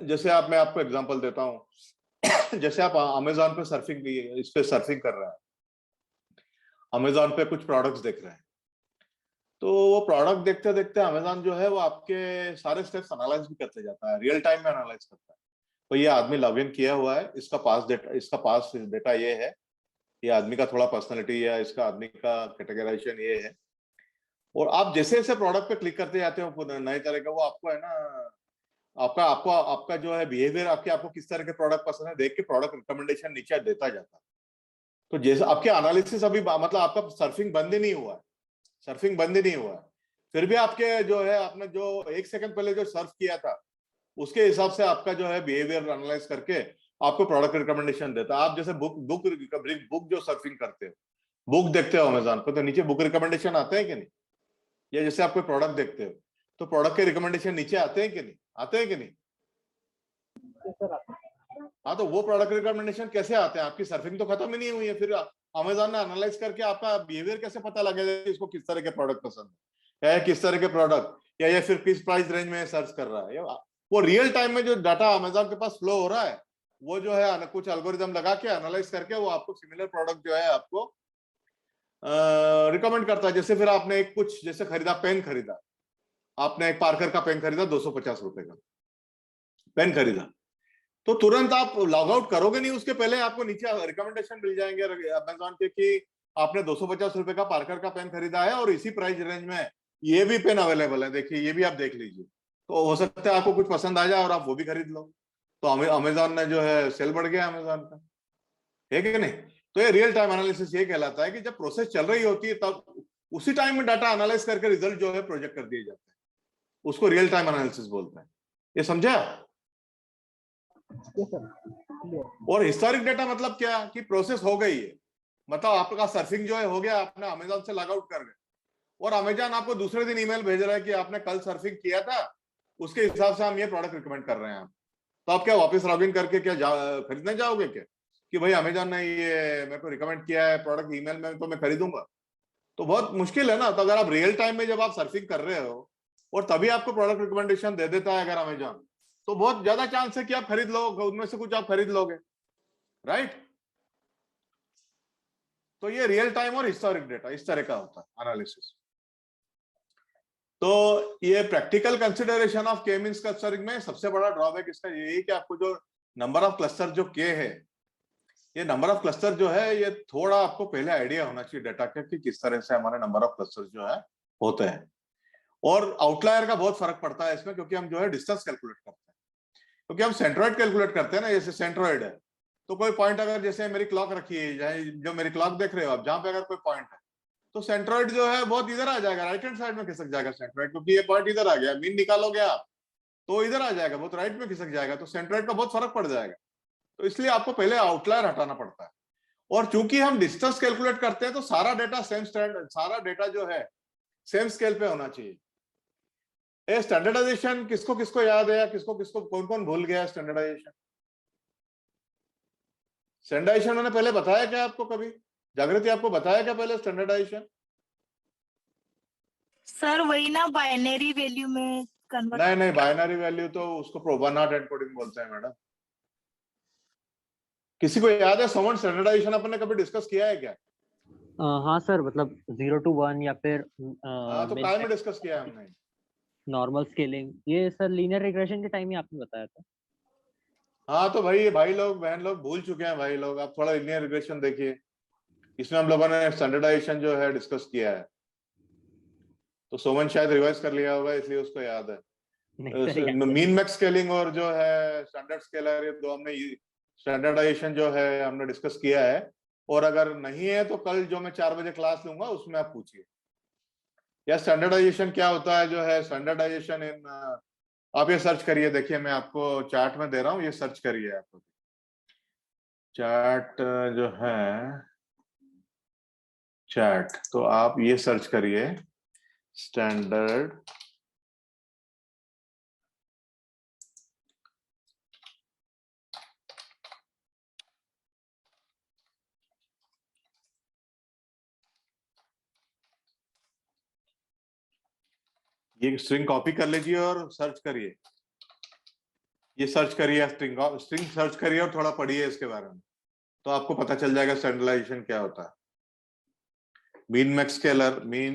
जैसे आप मैं आपको एग्जांपल देता हूँ। जैसे आप अमेजोन पे सर्फिंग, इस पे सर्फिंग कर रहे हैं, अमेजोन पे कुछ प्रोडक्ट्स देख रहे हैं, तो वो प्रोडक्ट देखते देखते अमेजोन जो है वो आपके सारे स्टेप्स एनालाइज भी करते जाता है, रियल टाइम में एनालाइज करता है। तो ये आदमी लॉग इन किया हुआ है, इसका पास डेटा ये है, ये आदमी का थोड़ा पर्सनैलिटी है, इसका आदमी का कैटेगराइजेशन ये है। और आप जैसे जैसे प्रोडक्ट पे क्लिक करते जाते हो नए तरह का, वो आपको है ना, आपका जो है बिहेवियर, आपको किस तरह के प्रोडक्ट पसंद है देख के प्रोडक्ट रिकमेंडेशन नीचे देता जाता है। तो जैसे आपके एनालिसिस अभी मतलब आपका सर्फिंग बंद ही नहीं हुआ है, सर्फिंग बंद ही नहीं हुआ है, फिर भी आपके जो है आपने जो 1 सेकंड पहले जो सर्फ किया था उसके हिसाब से आपका जो है बिहेवियर एनालाइज करके आपको प्रोडक्ट रिकमेंडेशन देता है। आप जैसे बुक जो सर्फिंग करते हो, बुक देखते हो अमेजोन पे, तो नीचे बुक रिकमेंडेशन आते हैं कि नहीं? या जैसे आप कोई प्रोडक्ट देखते हो तो प्रोडक्ट के रिकमेंडेशन नीचे आते हैं कि नहीं? आते हैं कि नहीं? ये सर आता है। हाँ, तो वो प्रोडक्ट रिकमेंडेशन कैसे आते हैं? आपकी सर्फिंग तो खत्म ही नहीं हुई है, फिर अमेजोन ने एनालाइज करके आपका बिहेवियर कैसे पता लगेगा कि इसको किस तरह के प्रोडक्ट पसंद है, या किस तरह के प्रोडक्ट, या फिर किस प्राइस रेंज में सर्च कर रहा है। वो रियल टाइम में जो डाटा अमेजोन के पास फ्लो हो रहा है, वो जो है कुछ एल्गोरिदम लगा के एनालाइज करके वो आपको सिमिलर प्रोडक्ट जो है आपको रिकमेंड करता है। जैसे फिर आपने एक कुछ जैसे खरीदा, पेन खरीदा, आपने एक पार्कर का पेन खरीदा, 250 रुपए का पेन खरीदा, तो तुरंत आप लॉग आउट करोगे नहीं, उसके पहले आपको नीचे रिकमेंडेशन मिल जाएंगे अमेजोन के कि आपने 250 रुपए का पार्कर का पेन खरीदा है और इसी प्राइस रेंज में ये भी पेन अवेलेबल है, देखिए ये भी आप देख लीजिए। तो हो सकता है आपको कुछ पसंद आ जाए और आप वो भी खरीद लो। तो अमेजोन ने जो है सेल बढ़ गया अमेजोन का, है कि नहीं? तो ये रियल टाइम एनालिसिस ये कहलाता है कि जब प्रोसेस चल रही होती है तब उसी टाइम में डाटा एनालाइज करके रिजल्ट जो है प्रोजेक्ट कर दिए जाते हैं, उसको रियल टाइम एनालिसिस बोलते हैं। ये समझा? ये सर क्लियर। और हिस्टोरिक डेटा मतलब क्या कि प्रोसेस हो गई है, मतलब आपका सर्फिंग जो है हो गया, आपने अमेजोन से लॉग आउट कर गए और अमेजोन आपको दूसरे दिन ईमेल भेज रहा है कि आपने कल सर्फिंग किया था, उसके हिसाब से हम ये प्रोडक्ट रिकमेंड कर रहे हैं। तो आप क्या वापस लॉग इन करके क्या खरीदने जाओगे क्या कि भाई अमेजोन ने ये मेरे को रिकमेंड किया है प्रोडक्ट ईमेल में, तो मैं खरीदूंगा? तो बहुत मुश्किल है ना। तो अगर आप रियल टाइम में जब आप सर्फिंग कर रहे हो और तभी आपको प्रोडक्ट रिकमेंडेशन दे देता है अगर अमेजोन, तो बहुत ज्यादा चांस है कि आप खरीद लो, उनमें से कुछ आप खरीद लोगे, राइट? तो ये रियल टाइम और हिस्टोरिक डेटा इस तरह का होता है एनालिसिस। तो ये प्रैक्टिकल कंसिडरेशन ऑफ के मींस क्लस्टरिंग में सबसे बड़ा ड्रॉबैक इसका यही कि आपको जो नंबर ऑफ क्लस्टर जो के है, ये नंबर ऑफ क्लस्टर जो है ये थोड़ा आपको पहले आइडिया होना चाहिए डेटा का कि किस तरह से हमारे नंबर ऑफ क्लस्टर जो है होते हैं। और आउटलायर का बहुत फर्क पड़ता है इसमें, क्योंकि हम जो है डिस्टेंस कैलकुलेट करते हैं, क्योंकि हम सेंट्रोइड कैलकुलेट करते हैं ना। जैसे सेंट्रोइड है तो कोई पॉइंट अगर जैसे मेरी क्लॉक रखी है, जो मेरी क्लॉक देख रहे हो आप, जहां पे अगर कोई पॉइंट है तो सेंट्रोइड जो है बहुत इधर आ जाएगा, राइट हैंड साइड में खिसक जाएगा सेंट्रोइड, क्योंकि ये पॉइंट इधर आ गया, मीन निकालोगे आप तो इधर आ जाएगा, बहुत राइट में खिसक जाएगा, तो सेंट्रोइड का बहुत फर्क पड़ जाएगा। तो इसलिए आपको पहले आउटलायर हटाना पड़ता है। और चूंकि हम डिस्टेंस कैलकुलेट करते हैं तो सारा डेटा सेम स्टैंडर्ड, सारा डेटा जो है सेम स्केल पे होना चाहिए। ये स्टैंडर्डाइजेशन किसको किसको याद है, या किसको किसको कौन कौन भूल गया स्टैंडर्डाइजेशन? स्टैंडर्डाइजेशन मैंने पहले बताया क्या आपको? कभी जागृति आपको बताया क्या पहले स्टैंडर्डाइजेशन? सर वही ना बाइनरी वैल्यू में कन्वर्ट। नहीं, बाइनरी वैल्यू तो उसको वन नॉट एनकोडिंग बोलते हैं मैडम। किसी को याद है सोमन स्टैंडर्डाइजेशन अपन ने कभी डिस्कस किया है क्या? हाँ सर, मतलब 0 to 1 या फिर हाँ, तो काय में डिस्कस किया है हमने? नॉर्मल स्केलिंग, ये सर लीनियर रिग्रेशन के टाइम ही आपने बताया था। हाँ, तो भाई भाई लोग बहन लोग भूल चुके हैं भाई लोग, आप थोड़ा लीनियर रिग्रेशन देखिए, इसमें हम लोगों ने स्टैंडर्डाइजेशन जो है डिस्कस किया है, तो सोमन शायद रिवाइज कर लिया होगा इसलिए उसको याद है। नहीं सर, याद तो मीन नहीं। मैक्स स्केलिंग और जो है स्टैंडर्ड स्केलर, ये दो हमने स्टैंडर्डाइजेशन जो है हमने डिस्कस किया है। और अगर नहीं है तो कल जो मैं 4 बजे क्लास लूंगा उसमें आप पूछिए। या स्टैंडर्डाइजेशन क्या होता है, जो है स्टैंडर्डाइजेशन इन, आप ये सर्च करिए, देखिए मैं आपको चार्ट में दे रहा हूँ, ये सर्च करिए आपको चार्ट जो है चैट, तो आप ये सर्च करिए स्टैंडर्ड ये स्ट्रिंग कॉपी कर लीजिए और सर्च करिए, ये सर्च करिए स्ट्रिंग सर्च करिए और थोड़ा पढ़िए इसके बारे में, तो आपको पता चल जाएगा स्टैंडर्डाइजेशन क्या होता है। Mean max scalar, mean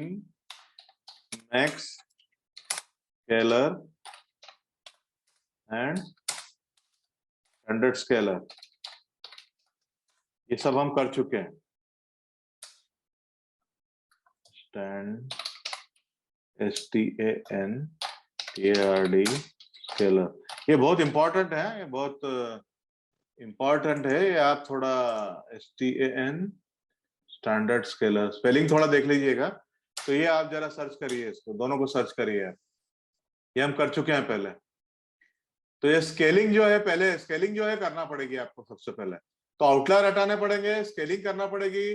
max scalar and standard scaler, ये सब हम कर चुके हैं। स्टैंड STANDARD स्केलर, ये बहुत इंपॉर्टेंट है, ये बहुत इंपॉर्टेंट है, ये आप थोड़ा STAN स्टैंडर्ड स्केलर स्पेलिंग थोड़ा देख लीजिएगा, तो ये आप जरा सर्च करिए, इसको दोनों को सर्च करिए आप, ये हम कर चुके हैं पहले। तो ये स्केलिंग जो है, पहले स्केलिंग जो है करना पड़ेगी आपको सबसे पहले, तो आउटलायर हटाने पड़ेंगे, स्केलिंग करना पड़ेगी,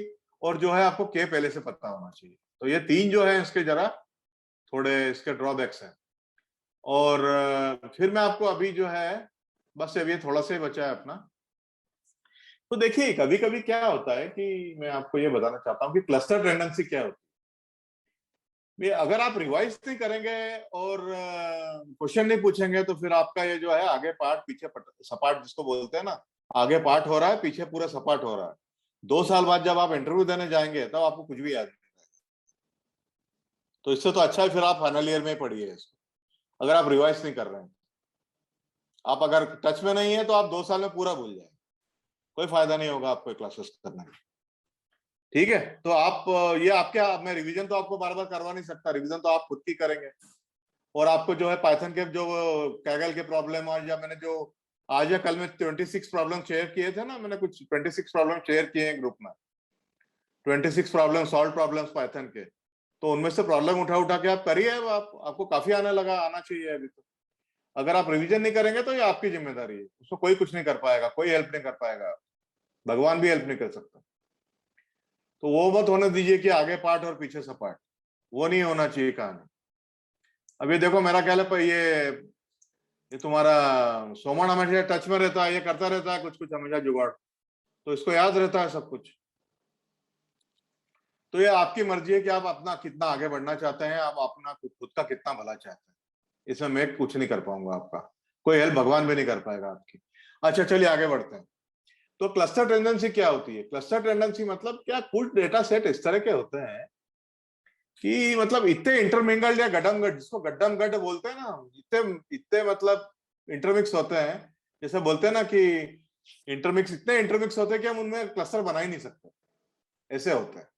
और जो है आपको के पहले से पता होना चाहिए। तो ये 3 जो है इसके जरा थोड़े इसके ड्रॉबैक्स हैं। और फिर मैं आपको अभी जो है, बस अभी थोड़ा सा ही बचा है अपना, तो देखिए कभी कभी क्या होता है कि मैं आपको ये बताना चाहता हूँ कि क्लस्टर टेंडेंसी क्या होती है। अगर आप रिवाइज नहीं करेंगे और क्वेश्चन नहीं पूछेंगे, तो फिर आपका ये जो है आगे पार्ट पीछे सपाट जिसको बोलते हैं ना, आगे पार्ट हो रहा है पीछे पूरा सपाट हो रहा है। 2 साल बाद जब आप इंटरव्यू देने जाएंगे तब आपको कुछ भी याद नहीं रहेगा। तो इससे तो अच्छा है फिर आप फाइनल ईयर में ही पढ़िए इसको, अगर आप रिवाइज नहीं कर रहे हैं। आप अगर टच में नहीं है तो आप 2 साल में पूरा भूल जाए, कोई फायदा नहीं होगा आपको क्लासेस करने में। ठीक है, तो आप ये आपके, मैं रिवीजन तो आपको बार बार करवा नहीं सकता, रिवीजन तो आप खुद की करेंगे। और आपको जो है पाइथन के जो कैगल के प्रॉब्लम, और या मैंने जो आज या कल में 26 प्रॉब्लम शेयर किए थे ना, मैंने कुछ 26 प्रॉब्लम शेयर किए हैं ग्रुप में, 26 प्रॉब्लम सॉल्व प्रॉब्लम्स पाइथन के, तो उनमें से प्रॉब्लम उठा उठा के आप करिए, आपको काफी आने लगा, आना चाहिए अभी तो। अगर आप रिवीजन नहीं करेंगे तो ये आपकी जिम्मेदारी है, उसको कोई कुछ नहीं कर पाएगा, कोई हेल्प नहीं कर पाएगा, भगवान भी हेल्प नहीं कर सकता। तो वो मत होने दीजिए कि आगे पार्ट और पीछे सपाट, वो नहीं होना चाहिए कहानी। अभी देखो मेरा ख्याल है पर ये तुम्हारा सोमन हमेशा टच में रहता है, ये करता रहता है कुछ कुछ हमेशा जुगाड़, तो इसको याद रहता है सब कुछ। तो ये आपकी मर्जी है कि आप अपना कितना आगे बढ़ना चाहते हैं, आप अपना खुद का कितना भला चाहते हैं, इसमें मैं कुछ नहीं कर पाऊंगा, आपका कोई हेल्प भगवान भी नहीं कर पाएगा आपकी। अच्छा चलिए आगे बढ़ते हैं। तो क्लस्टर टेंडेंसी क्या होती है? क्लस्टर टेंडेंसी मतलब क्या, कुछ डेटा सेट इस तरह के होते हैं कि मतलब इतने इंटरमिंगल्ड या गड्ढमगड, जिसको गड्ढमगड बोलते हैं ना, इतने इतने मतलब इंटरमिक्स होते हैं, जैसे बोलते हैं ना कि इंटरमिक्स, इतने इंटरमिक्स होते हैं कि हम उनमें क्लस्टर बना ही नहीं सकते, ऐसे होते हैं।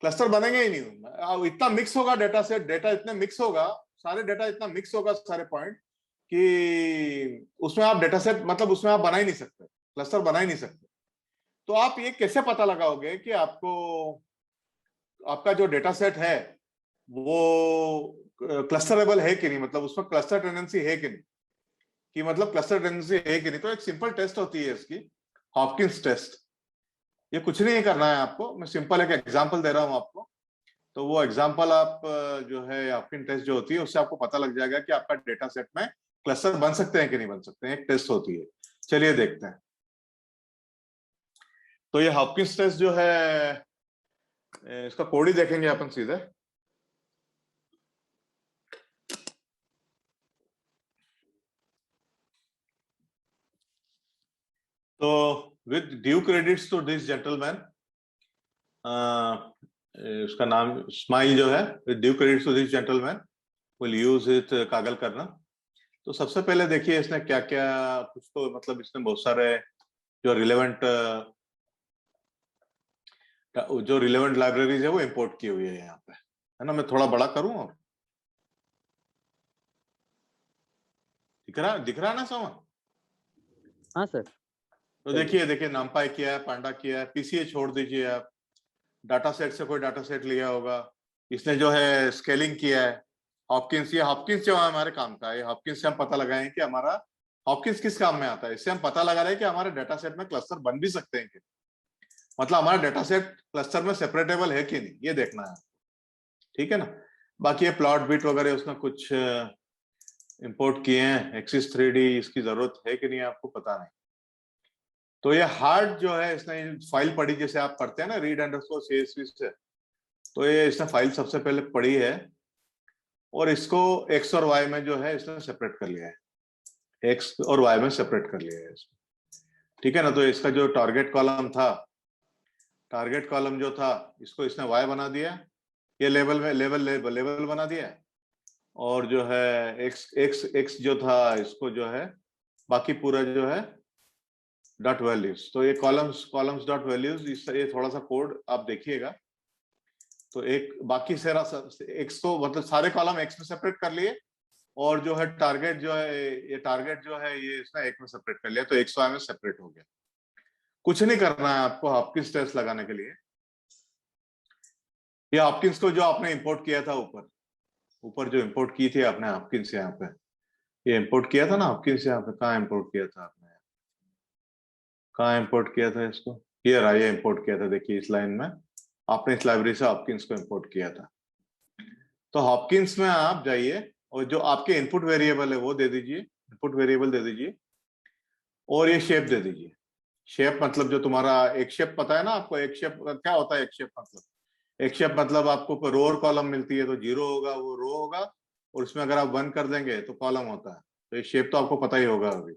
क्लस्टर बनेंगे ही नहीं, इतना मिक्स होगा डेटा सेट, डेटा इतने मिक्स होगा, सारे डेटा इतना मिक्स होगा, सारे पॉइंट, कि उसमें आप डेटा सेट मतलब उसमें आप बना ही नहीं सकते, क्लस्टर बना ही नहीं सकते। तो आप ये कैसे पता लगाओगे कि आपको आपका जो डेटा सेट है वो क्लस्टरेबल है कि नहीं, मतलब उसमें क्लस्टर टेंडेंसी है कि नहीं, कि मतलब क्लस्टर टेंडेंसी है कि नहीं। तो एक सिंपल टेस्ट होती है इसकी, हॉपकिंस टेस्ट। ये कुछ नहीं करना है आपको, मैं सिंपल एक एग्जांपल दे रहा हूं आपको, तो वो एग्जांपल आप जो है हॉपकिंस टेस्ट जो होती है उससे आपको पता लग जाएगा कि आपका डेटा सेट में क्लस्टर बन सकते हैं कि नहीं बन सकते हैं, एक टेस्ट होती है। चलिए देखते हैं। तो ये हॉपकिंस टेस्ट जो है, इसका कोड ही देखेंगे अपन सीधे। So with due credits to this gentleman, उसका नाम स्माइल जो है, with due credits to this gentleman, will use it Kagal करना। तो सबसे पहले देखिए इसने क्या क्या, कुछ तो मतलब इसने बहुत सारे जो रिलेवेंट लाइब्रेरीज है वो इंपोर्ट की हुई है यहाँ पे, है ना। मैं थोड़ा बड़ा करूं और दिख रहा ना सोमन? हाँ सर। तो देखिए नामपाई किया है, पांडा किया है, पीसीए छोड़ दीजिए आप, डाटा सेट से कोई डाटा सेट लिया होगा, इसने जो है स्केलिंग किया है, हॉपकिंस, ये हॉपकिंस जो है हमारे काम का है, ये हॉपकिंस से हम पता लगाएं कि हमारा हॉपकिंस किस काम में आता है। इससे हम पता लगा रहे हैं कि हमारे डाटा सेट में क्लस्टर बन भी सकते हैं कि, मतलब हमारा डाटा सेट क्लस्टर में सेपरेटेबल है कि नहीं, ये देखना है, ठीक है ना। बाकी ये प्लॉट बिट वगैरह उसने कुछ इंपोर्ट किए हैं, एक्सिस 3D, इसकी जरूरत है कि नहीं आपको पता नहीं। तो ये हार्ड जो है, इसने फाइल पढ़ी, जैसे आप पढ़ते हैं ना रीड अंडरस्कोर CSV से, तो ये इसने फाइल सबसे पहले पढ़ी है और इसको एक्स और वाई में जो है इसने सेपरेट कर लिया है, एक्स और वाई में सेपरेट कर लिया है इसको, ठीक है ना। तो इसका जो टारगेट कॉलम था, टारगेट कॉलम जो था, इसको इसने वाई बना दिया, ये लेवल में लेवल बना दिया, और जो है एक्स जो था इसको जो है बाकी पूरा जो है डॉट वैल्यूज। तो ये कॉलम्स डॉट वैल्यूज, ये थोड़ा सा कोड आप देखिएगा। तो एक बाकी सारा एक्स को मतलब सारे कॉलम एक्स में सेपरेट कर लिए, और जो है टारगेट जो है, ये टारगेट जो है ये इसने एक में सेपरेट कर लिया, तो एक्स वाई में सेपरेट हो गया। कुछ नहीं करना है आपको हॉपकिंस टेस्ट लगाने के लिए। ये हॉपकिंस को जो आपने इंपोर्ट किया था, ऊपर जो इंपोर्ट की थी आपने हॉपकिंस, यहाँ पे ये इंपोर्ट किया था ना हॉपकिंस, यहाँ पे कहाँ इंपोर्ट किया था आपने, कहाँ इंपोर्ट किया था इसको, ये रहा, ये इंपोर्ट किया था, देखिए इस लाइन में आपने इस लाइब्रेरी से हॉपकिंस को इंपोर्ट किया था। तो हॉपकिंस में आप जाइए और जो आपके इनपुट वेरिएबल है वो दे दीजिए, इनपुट वेरिएबल दे दीजिए, और ये शेप दे दीजिए। शेप मतलब जो तुम्हारा एक शेप पता है ना आपको, एक शेप क्या होता है, एक शेप मतलब आपको रो और कॉलम मिलती है, तो 0 होगा वो रो होगा, और उसमें अगर आप 1 कर देंगे तो कॉलम होता है। तो ये शेप तो आपको पता ही होगा, अभी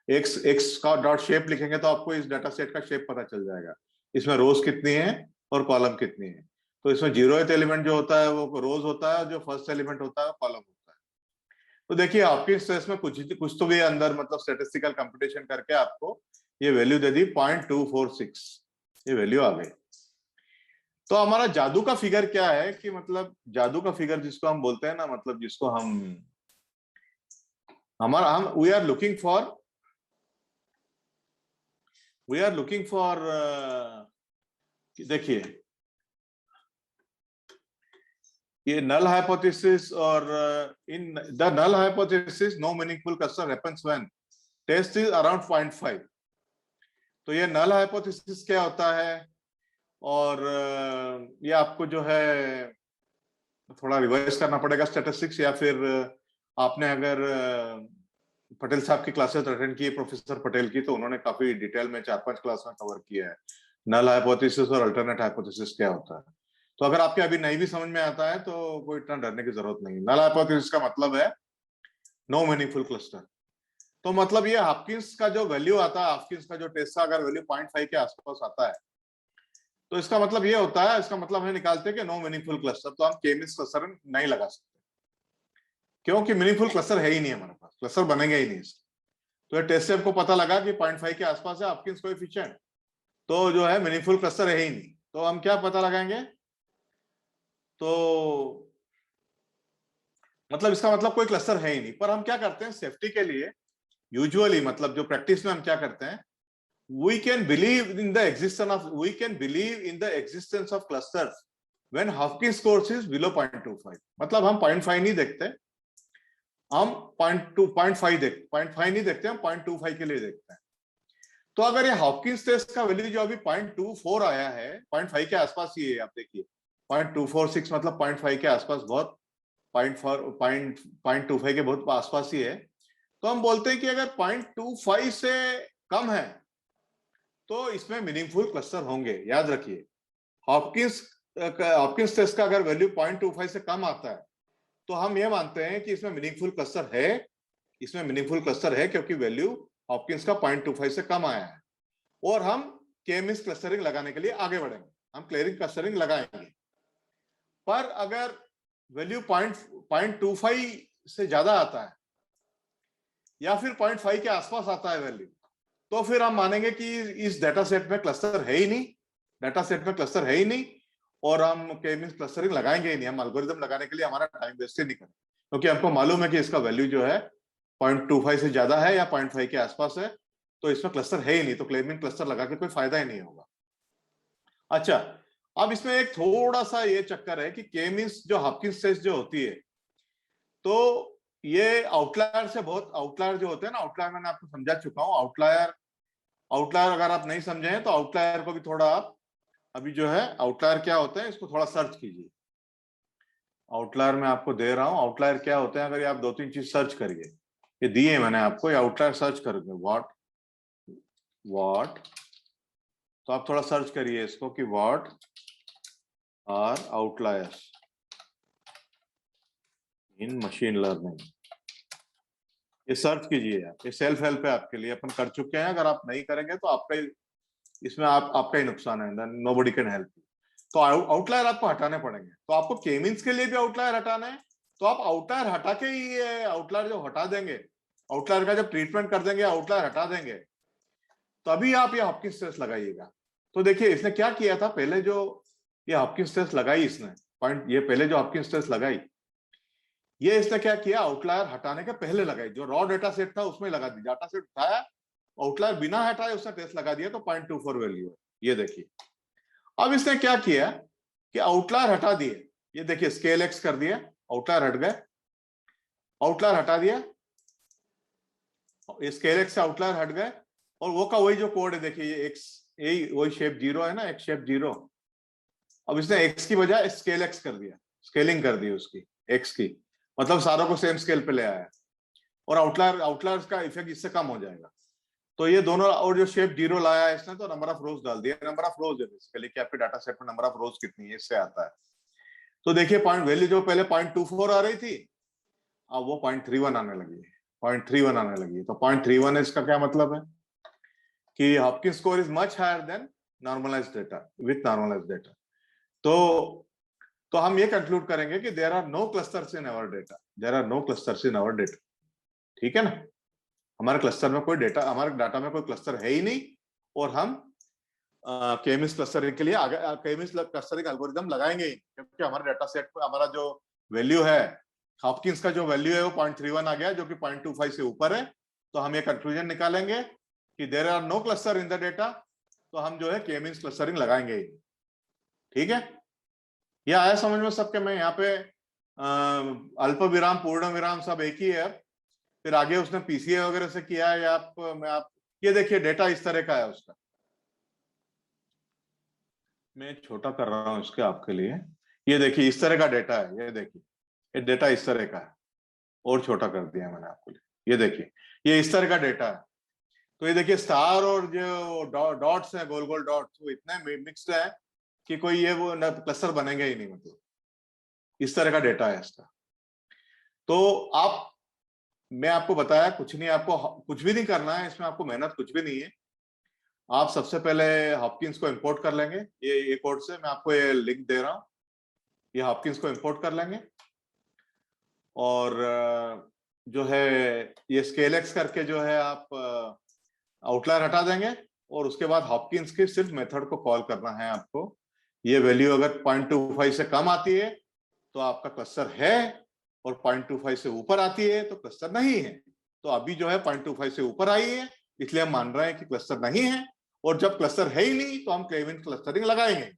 एक्स का डॉट शेप लिखेंगे तो आपको इस डाटा सेट का शेप पता चल जाएगा, इसमें रोज कितनी है और कॉलम कितनी है। तो इसमें 0th एलिमेंट जो होता है वो रोज होता है, जो फर्स्ट एलिमेंट होता है कॉलम होता है। तो देखिए आपके स्ट्रेस में कुछ तो भी अंदर मतलब स्टैटिस्टिकल कंप्यूटेशन करके आपको ये वैल्यू दे दी 0.246, ये वैल्यू आ गई। तो हमारा जादू का फिगर क्या है कि मतलब जादू का फिगर जिसको हम बोलते हैं ना, मतलब जिसको हम वी आर लुकिंग फॉर देखिए ये नल हाइपोथेसिस, और in the null hypothesis no meaningful cluster happens when test is around 0.5। तो ये नल हाइपोथेसिस क्या होता है, और ये आपको जो है थोड़ा रिवाइज करना पड़ेगा स्टैटिस्टिक्स, या फिर आपने अगर पटेल साहब की क्लासेस अटेंड की, प्रोफेसर पटेल की, तो उन्होंने काफी डिटेल में 4-5 क्लास में कवर किया है नल हाइपोथेसिस और अल्टरनेट हाइपोथेसिस क्या होता है। तो अगर आपके अभी नहीं भी समझ में आता है तो कोई इतना डरने की जरूरत नहीं। नल हाइपोथेसिस का मतलब है नो मीनिंगफुल क्लस्टर। तो मतलब ये हॉपकिंस का जो वैल्यू आता है, हॉपकिंस का जो टेस्ट का अगर वैल्यू 0.5 के आसपास आता है, तो इसका मतलब ये होता है, इसका मतलब है निकालते हैं कि नो मीनिंगफुल क्लस्टर। तो हम के-मींस क्लस्टर नहीं लगा सकते, क्योंकि मीनिंगफुल क्लस्टर है ही नहीं हमारे पास, क्लस्टर बनेंगे ही नहीं इसके। तो ये टेस्ट से आपको पता लगा कि 0.5 के आसपास है हॉपकिंस कोएफिशिएंट, तो जो है मीनिंगफुल क्लस्टर है ही नहीं। तो हम क्या पता लगाएंगे, तो मतलब इसका मतलब कोई क्लस्टर है ही नहीं। पर हम क्या करते हैं सेफ्टी के लिए, यूजुअली मतलब जो प्रैक्टिस में हम क्या करते हैं, we can believe in the existence of clusters when Hopkins score is below 0.25। मतलब हम 0.5 नहीं देखते, हम 0.5 नहीं देखते, हम 0.25 के लिए देखते हैं। तो अगर ये हॉपकिंस टेस्ट का वैल्यू जो अभी 0.24 आया है, 0.5 के आसपास ही है, आप देखिए 0.246 मतलब 0.5 के आसपास, बहुत 0.25 के बहुत आसपास ही है। तो हम बोलते हैं कि अगर 0.25 से कम है तो इसमें मीनिंगफुल क्लस्टर होंगे। याद रखिए, हॉपकिंस टेस्ट का अगर वैल्यू 0.25 से कम आता है तो हम ये मानते हैं कि इसमें मीनिंगफुल क्लस्टर है, क्योंकि वैल्यू हॉपकिंस का 0.25 से कम आया है। और हम के मींस क्लस्टरिंग लगाने के लिए आगे बढ़ेंगे, हम क्लियरिंग क्लस्टरिंग लगाएंगे। पर अगर वैल्यू 0.25 से ज्यादा आता है या फिर 0.5 के आसपास आता है वैल्यू, तो फिर हम मानेंगे कि इस डाटा सेट में क्लस्टर है ही नहीं, डाटा सेट में क्लस्टर है ही नहीं, और हम के मींस क्लस्टरिंग लगाएंगे ही नहीं। हम एल्गोरिथम लगाने के लिए हमारा टाइम वेस्ट ही नहीं करेंगे, क्योंकि हमको मालूम है कि इसका वैल्यू जो है 0.25 से ज्यादा है या 0.5 के आसपास है, तो इसमें क्लस्टर है ही नहीं, तो क्लेमिंग क्लस्टर लगा के कोई फायदा ही नहीं होगा। अच्छा, अब इसमें एक थोड़ा सा ये चक्कर है कि के मींस जो हॉपकिंस टेस्ट जो होती है, तो ये आउटलायर से बहुत, आउटलायर जो होते हैं ना, आउटलायर मैंने आपको समझा चुका हूं। आउटलायर अगर आप नहीं समझे हैं तो आउटलायर को भी थोड़ा आप अभी जो है, आउटलायर क्या होते हैं इसको थोड़ा सर्च कीजिए। आउटलायर मैं आपको दे रहा हूं, आउटलायर क्या होते हैं, अगर ये आप 2-3 चीज सर्च करिए, ये दिए मैंने आपको, ये आउटलायर सर्च करोगे व्हाट, तो आप थोड़ा सर्च करिए इसको कि what are outliers in machine learning. ये सर्च कीजिए आप, ये सेल्फ हेल्प है आपके लिए, अपन कर चुके हैं। अगर आप नहीं करेंगे तो आपका इसमें आपका ही नुकसान है, नोबडी कैन हेल्प यू। तो आउटलायर आपको हटाने पड़ेंगे, तो आपको के मींस के लिए भी आउटलायर हटाना है, तो आप आउटलायर हटा के ही, आउटलायर जो हटा देंगे, आउटलायर का जब ट्रीटमेंट कर देंगे, आउटलायर हटा देंगे, तभी आप ये हॉपकिंस टेस्ट लगाइएगा। तो देखिए इसने क्या किया था, पहले जो ये हॉपकिंस टेस्ट लगाई इसने, ये पहले जो हॉपकिंस टेस्ट लगाई, ये इसने क्या किया, आउटलायर हटाने के पहले लगाई, जो रॉ डेटा सेट था उसमें लगा दी, डाटा सेट उठाया, आउटलायर बिना हटाए उसने टेस्ट लगा दिया, तो 0.24 वैल्यू है। ये देखिए अब इसने क्या किया कि आउटलायर हटा दिए, ये देखिए स्केल एक्स कर दिया, आउटलायर हट गए, आउटलायर हटा दिया, स्केल एक्स से आउटलायर हट गए, और वो का वही जो कोड है, देखिए ये एक्स, यही वही शेप 0 है ना, एक शेप 0। अब इसने एक्स की बजाय स्केल एक्स कर दिया, स्केलिंग कर दी उसकी एक्स की, मतलब सारों को सेम स्केल पे ले आया, और आउटलायर का इफेक्ट इससे कम हो जाएगा। तो ये दोनों, और जो शेप 0 लाया है इसने, तो नंबर ऑफ रोज डाल दिया, नंबर ऑफ रोज है बेसिकली कि आपके डाटा सेट में नंबर ऑफ रोज कितनी है, इससे आता है। तो देखिए पॉइंट वैल्यू जो पहले 0.24 आ रही थी, अब वो 0.31 आने लगी है, 0.31 आने लगी है। तो 0.31 इसका क्या मतलब है कि Hopkins score is much higher than normalized data, with normalized data. तो हम ये कंक्लूड करेंगे कि there are no clusters in our data, there are no clusters in our data. ठीक है ना, हमारे क्लस्टर में कोई डेटा, हमारे डाटा में कोई क्लस्टर है ही नहीं, और हम के मींस क्लस्टरिंग के लिए आगे के मींस क्लस्टरिंग एल्गोरिथम लगाएंगे ही, क्योंकि हमारे डाटा सेट पर हमारा जो वैल्यू है, हॉपकिंस का जो वैल्यू है वो 0.31 आ गया, जो कि 0.25 से ऊपर है। तो हम ये कंक्लूजन निकालेंगे कि there are no cluster in the data, तो हम जो है के मींस क्लस्टरिंग लगाएंगे ही। ठीक है, ये आया समझ में सबके? मैं यहाँ पे अल्प विराम, पूर्ण विराम सब एक ही है। फिर आगे उसने पीसीए वगैरह से किया है, आप ये देखिए डेटा इस तरह का है उसका, मैं छोटा कर रहा हूं इसके आपके लिए। ये देखिए इस तरह का डेटा है, ये देखिए ये डेटा इस तरह का है, और छोटा कर दिया मैंने आपके लिए। ये देखिए ये इस तरह का डेटा है। तो ये देखिए स्टार और जो डॉट्स है, गोल गोल डॉट्स, वो इतने मिक्स्ड है कि कोई ये वो क्लस्टर बनेंगे ही नहीं, मतलब इस तरह का डेटा है इसका। तो मैं आपको बताया कुछ नहीं, आपको कुछ भी नहीं करना है इसमें, आपको मेहनत कुछ भी नहीं है। आप सबसे पहले हॉपकिंस को इंपोर्ट कर लेंगे, ये कोड से मैं आपको ये लिंक दे रहा हूं, ये हॉपकिंस को इंपोर्ट कर लेंगे, और जो है ये स्केल एक्स करके जो है आप आउटलायर हटा देंगे, और उसके बाद हॉपकिंस के सिर्फ मेथड को कॉल करना है आपको। ये वैल्यू अगर 0.25 से कम आती है तो आपका क्लस्टर है, और 0.25 से ऊपर आती है तो क्लस्टर नहीं है। तो अभी जो है 0.25 से ऊपर आई है, इसलिए हम मान रहे हैं कि क्लस्टर नहीं है, और जब क्लस्टर है ही नहीं तो हम के-मींस क्लस्टरिंग लगाएंगे।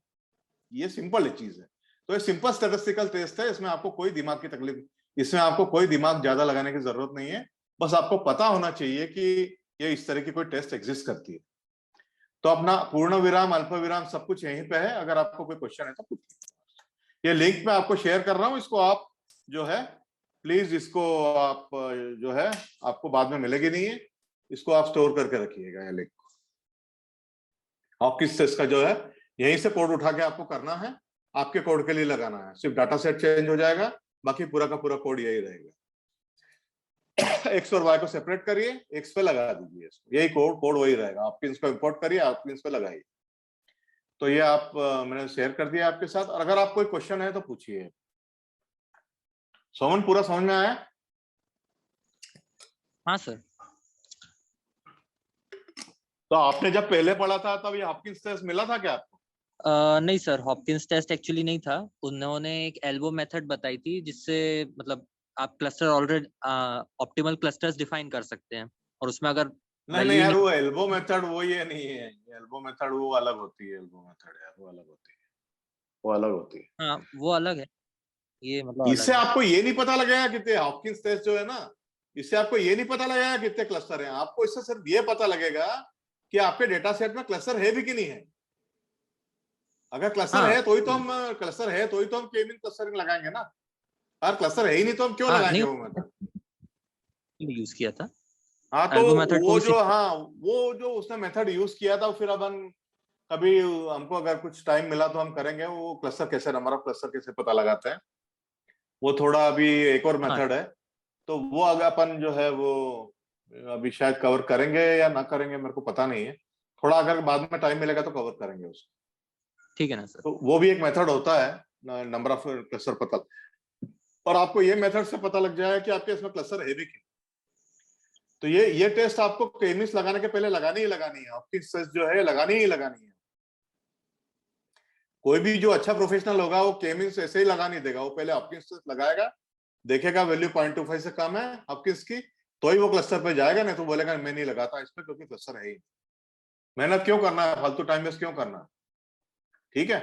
ये सिंपल चीज है। तो ये सिंपल स्टैटिस्टिकल टेस्ट है, इसमें आपको कोई दिमाग की तकलीफ, इसमें आपको कोई दिमाग ज्यादा लगाने की जरूरत नहीं है। बस आपको पता होना चाहिए कि ये इस तरह की कोई टेस्ट एग्जिस्ट करती है। तो अपना पूर्ण विराम, अल्प विराम सब कुछ यहीं पे है, अगर आपको कोई क्वेश्चन है तो पूछिए। ये लिंक मैं आपको शेयर कर रहा हूं, इसको आप जो है प्लीज इसको आप जो है, आपको बाद में मिलेगी नहीं है, इसको आप स्टोर करके रखिएगा। ये लिंक हॉपकिंस टेस्ट का जो है, यहीं से कोड उठा के आपको करना है, आपके कोड के लिए लगाना है, सिर्फ डाटा सेट चेंज हो जाएगा, बाकी पूरा का पूरा कोड यही रहेगा। एक्स और वाई को सेपरेट करिए, एक्स पे लगा दीजिए इसको, यही कोड वही रहेगा। हॉपकिंस को इंपोर्ट करिए, हॉपकिंस पे लगाइए। तो ये आप मैंने शेयर कर दिया आपके साथ, और अगर आप कोई क्वेश्चन है तो पूछिए। सोमन पूरा समझ में आया? हाँ सर। तो आपने जब पहले पढ़ा था तब ये हॉपकिंस टेस्ट मिला था क्या आपको? नहीं सर, हॉपकिंस टेस्ट एक्चुअली नहीं था। उन्होंने एक एल्बो मेथड बताई थी जिससे मतलब आप cluster already optimal clusters define कर सकते हैं, और उसमें अगर नहीं यार, वो एल्बो मेथड वो ये नहीं है। एल्बो मेथड वो अलग होती है। एल्बो मेथड यार वो अलग होती है, वो अलग होती है। हाँ वो अलग है, ये मतलब इससे अलग है। आपको ये नहीं पता लगेगा कितने हॉपकिंस टेस्ट जो है ना, इससे आपको ये नहीं पता लगेगा कितने क्लस्टर हैं। आपको इससे सिर्फ ये पता लगेगा कि आपके डेटा सेट में क्लस्टर है भी कि नहीं है। अगर क्लस्टर हाँ, है तो ही तो हम क्लस्टर है तो ही तो हम के-मीन क्लस्टरिंग लगाएंगे ना। अगर क्लस्टर है ही नहीं तो हम क्यों हाँ, लगाएंगे नहीं वो मेथड? यूज किया था हाँ तो एल्बो मेथड वो को जो, हाँ वो जो उसने मेथड यूज किया था, फिर अब हम कभी हमको अगर कुछ टाइम मिला तो हम करेंगे। वो क्लस्टर कैसे, नंबर ऑफ क्लस्टर कैसे पता लगाते हैं, वो थोड़ा अभी एक और हाँ मेथड है। तो वो अगर अपन जो है वो अभी शायद कवर करेंगे या ना करेंगे मेरे को पता नहीं है। थोड़ा अगर बाद में टाइम मिलेगा तो कवर करेंगे उसको। ठीक है ना सर। तो वो भी एक मेथड होता है नंबर ऑफ क्लस्टर पता, और आपको ये मेथड से पता लग जाए कि आपके इसमें क्लस्टर है भी कि। तो ये टेस्ट आपको के-मीन्स लगाने के पहले लगानी ही लगानी है। हॉपकिंस टेस्ट जो है लगानी ही लगानी है। कोई भी जो अच्छा प्रोफेशनल होगा वो के-मीन्स ऐसे ही लगा नहीं देगा। वो पहले हॉपकिंस टेस्ट लगाएगा, देखेगा वैल्यू 0.25 से कम है हॉपकिंस की, तो ही वो क्लस्टर पे जाएगा। नहीं तो बोलेगा मैं नहीं लगाता इस पे क्योंकि क्लस्टर है ही। मेहनत क्यों करना है, फालतू टाइम वेस्ट क्यों करना है? ठीक है।